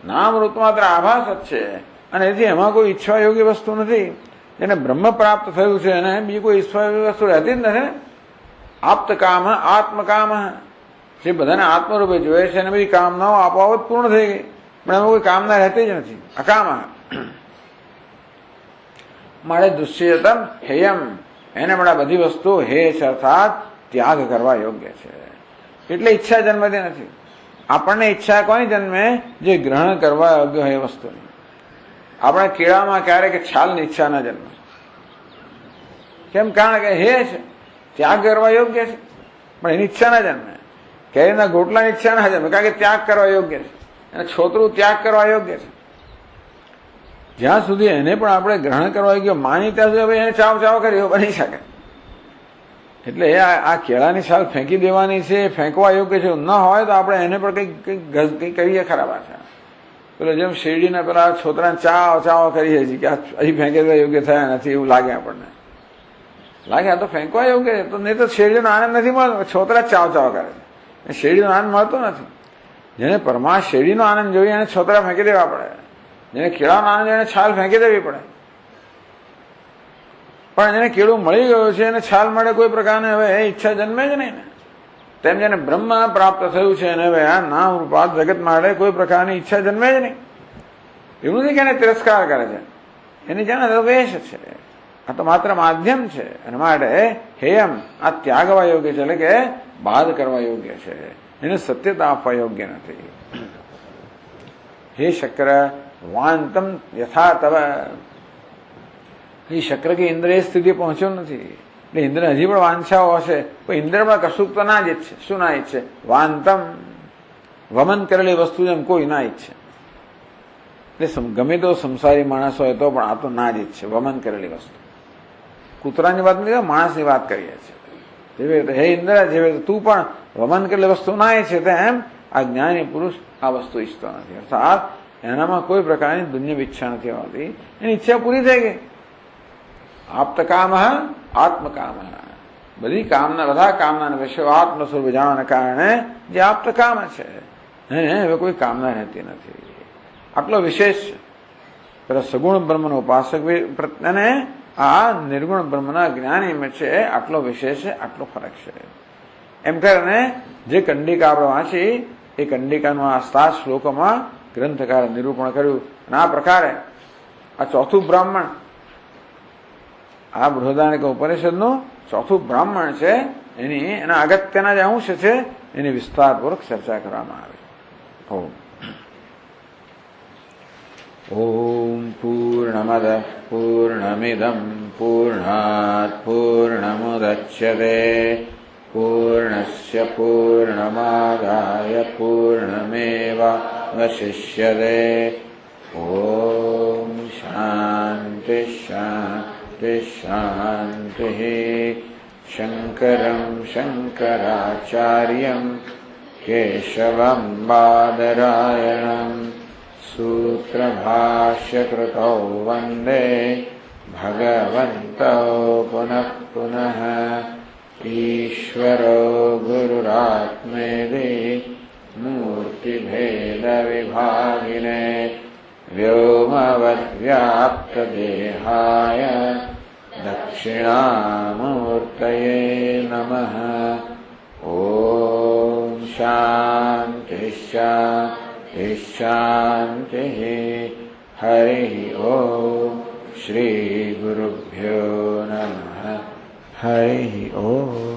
નામરૂપ માત્ર આભાસ જ છે, અને એથી એમાં કોઈ ઈચ્છવા યોગ્ય વસ્તુ નથી. જેને બ્રહ્મ પ્રાપ્ત થયું છે એને બીજી કોઈ ઈચ્છવા યોગ્ય વસ્તુ રહેતી જ નથી. આપ્ત કામ આત્મકામ, જે બધાને આત્મરૂપે જોઈએ છે એને બધી કામનાઓ આપોઆપ પૂર્ણ થઈ ગઈ, પણ એમાં કોઈ કામના રહેતી જ નથી. અકામ મારે દુષ્યતમ હેયમ, એને પણ આ બધી વસ્તુ હે છે અર્થાત ત્યાગ કરવા યોગ્ય છે. એટલે ઈચ્છા જન્મતી નથી. આપણને ઈચ્છા કોની જન્મે? જે ગ્રહણ કરવા યોગ્ય હોય એ વસ્તુની. આપણે કેળામાં ક્યારેક છાલની ઈચ્છા ના જન્મે. કેમ? કારણ કે હે છે, ત્યાગ કરવા યોગ્ય છે, પણ એની ઈચ્છા ના જન્મે. કેરીના ગોટલાની ઈચ્છા ના જન્મે, કારણ કે ત્યાગ કરવા યોગ્ય છે, અને છોતરું ત્યાગ કરવા યોગ્ય છે. જ્યાં સુધી એને પણ આપણે ગ્રહણ કરવા યોગ્ય માની ત્યાં સુધી એને ચાવ ચાવ કરી એવું બની શકે. એટલે આ કેળાની છાલ ફેંકી દેવાની છે, ફેંકવા યોગ્ય છે ન હોય તો આપણે એને પણ કંઈક કરીએ ખરાબ છે. પેલો જેમ શેરડીના પેલા છોતરાને ચાવ ચાવ કરીએ છીએ કે અહીં ફેંકી દેવા યોગ્ય થયા નથી એવું લાગે આપણને. લાગે આ તો ફેંકવા યોગ્ય છે, તો નહીં તો શેરડીનો આનંદ નથી મળતો, છોતરા ચાવ ચાવ કરે છે, શેરડીનો આનંદ મળતો નથી. જેને શેરડીનો આનંદ જોઈએ એને છોતરા ફેંકી દેવા પડે, જેને કેળાનો આનંદ એને છાલ ફેંકી દેવી પડે. પણ જેને કેળું મળી ગયું છે એને છાલ મળે કોઈ પ્રકારની હવે એ ઈચ્છા જન્મે જ નહીં ને. તેમ જેને બ્રહ્મ પ્રાપ્ત થયું છે એને હવે આ નામ રૂપાત જગત માટે કોઈ પ્રકારની ઈચ્છા જન્મે જ નહીં. એવું નથી કે એને તિરસ્કાર કરે છે, એની જાણે વેશ છે, આ તો માત્ર માધ્યમ છે. એના માટે હેયમ, આ ત્યાગવા યોગ્ય છે, એટલે કે બાદ કરવા યોગ્ય છે, એને સત્યતા આપવા યોગ્ય નથી. હે શક્ર વાંતમ યથા તવ, એ શક્ર કે ઇન્દ્ર એ સ્થિતિ પહોંચ્યો નથી. એટલે ઇન્દ્ર હજી પણ વાંછાઓ હશે, પણ ઇન્દ્ર પણ કશુંક તો ના જ ઈચ્છે. શું ના ઈચ્છે? વાંતમ, વમન કરેલી વસ્તુ જેમ કોઈ ના ઈચ્છે. એટલે ગમે તો સંસારી માણસ હોય તો પણ આ તો ના જ ઈચ્છે વમન કરેલી વસ્તુ. કૂતરાની વાત નથી, માણસની વાત કરીએ છીએ. હે ઇન્દ્ર, જેવી તું પણ વમન કરેલી વસ્તુ ના ઈચ્છે તેમ આ જ્ઞાની પુરુષ આ વસ્તુ ઈચ્છતો નથી. અર્થાત એનામાં કોઈ પ્રકારની દુનિયા ઈચ્છા નથી હોતી, એની ઈચ્છા પૂરી થઈ ગઈ. આપ્તકામ આત્મકામ, બધી કામના, બધા કામના વિષયો આત્મ સ્વરૂપ જાણવાના કારણે જે આપ્તકામ છે હવે કોઈ કામના રહેતી નથી. આટલો વિશેષ છે. પેલા સગુણ બ્રહ્મનો ઉપાસક અને આ નિર્ગુણ બ્રહ્મના જ્ઞાની છે આટલો વિશેષ છે, આટલો ફરક છે. એમ કરીને જે કંડિકા આપણે વાંચી એ કંડિકાનું આ 7 શ્લોકોમાં ગ્રંથકારે નિરૂપણ કર્યું. અને આ પ્રકારે આ ચોથું બ્રાહ્મણ, આ બૃહદારણ્યક ઉપનિષદનું ચોથું બ્રાહ્મણ છે, એના અગત્યના જે અંશ છે એની વિસ્તારપૂર્વક ચર્ચા કરવામાં આવી. ઓમ પૂર્ણમદ પૂર્ણમિદં પૂર્ણાત પૂર્ણમુદચ્યતે પૂર્ણસ્ય પૂર્ણમાદાય પૂર્ણમેવાવશિષ્યતે. ઓમ શાંતિ શાંતિ શાંતિ. શંકરં શંકરાચાર્યં केशवं बादरायणं सूत्रभाष्यकृतौ वन्दे भगवन्तौ पुनः पुनः। ईश्वरो गुरुरात्मेति मूर्तिभेदविभागिने व्योमवद्व्याप्तदेहाय दक्षिणामूर्तये नमः। ॐ शान्तिः शान्तिः शान्तिः। हरिः ॐ श्रीगुरुभ्यो नमः। हरिः ॐ।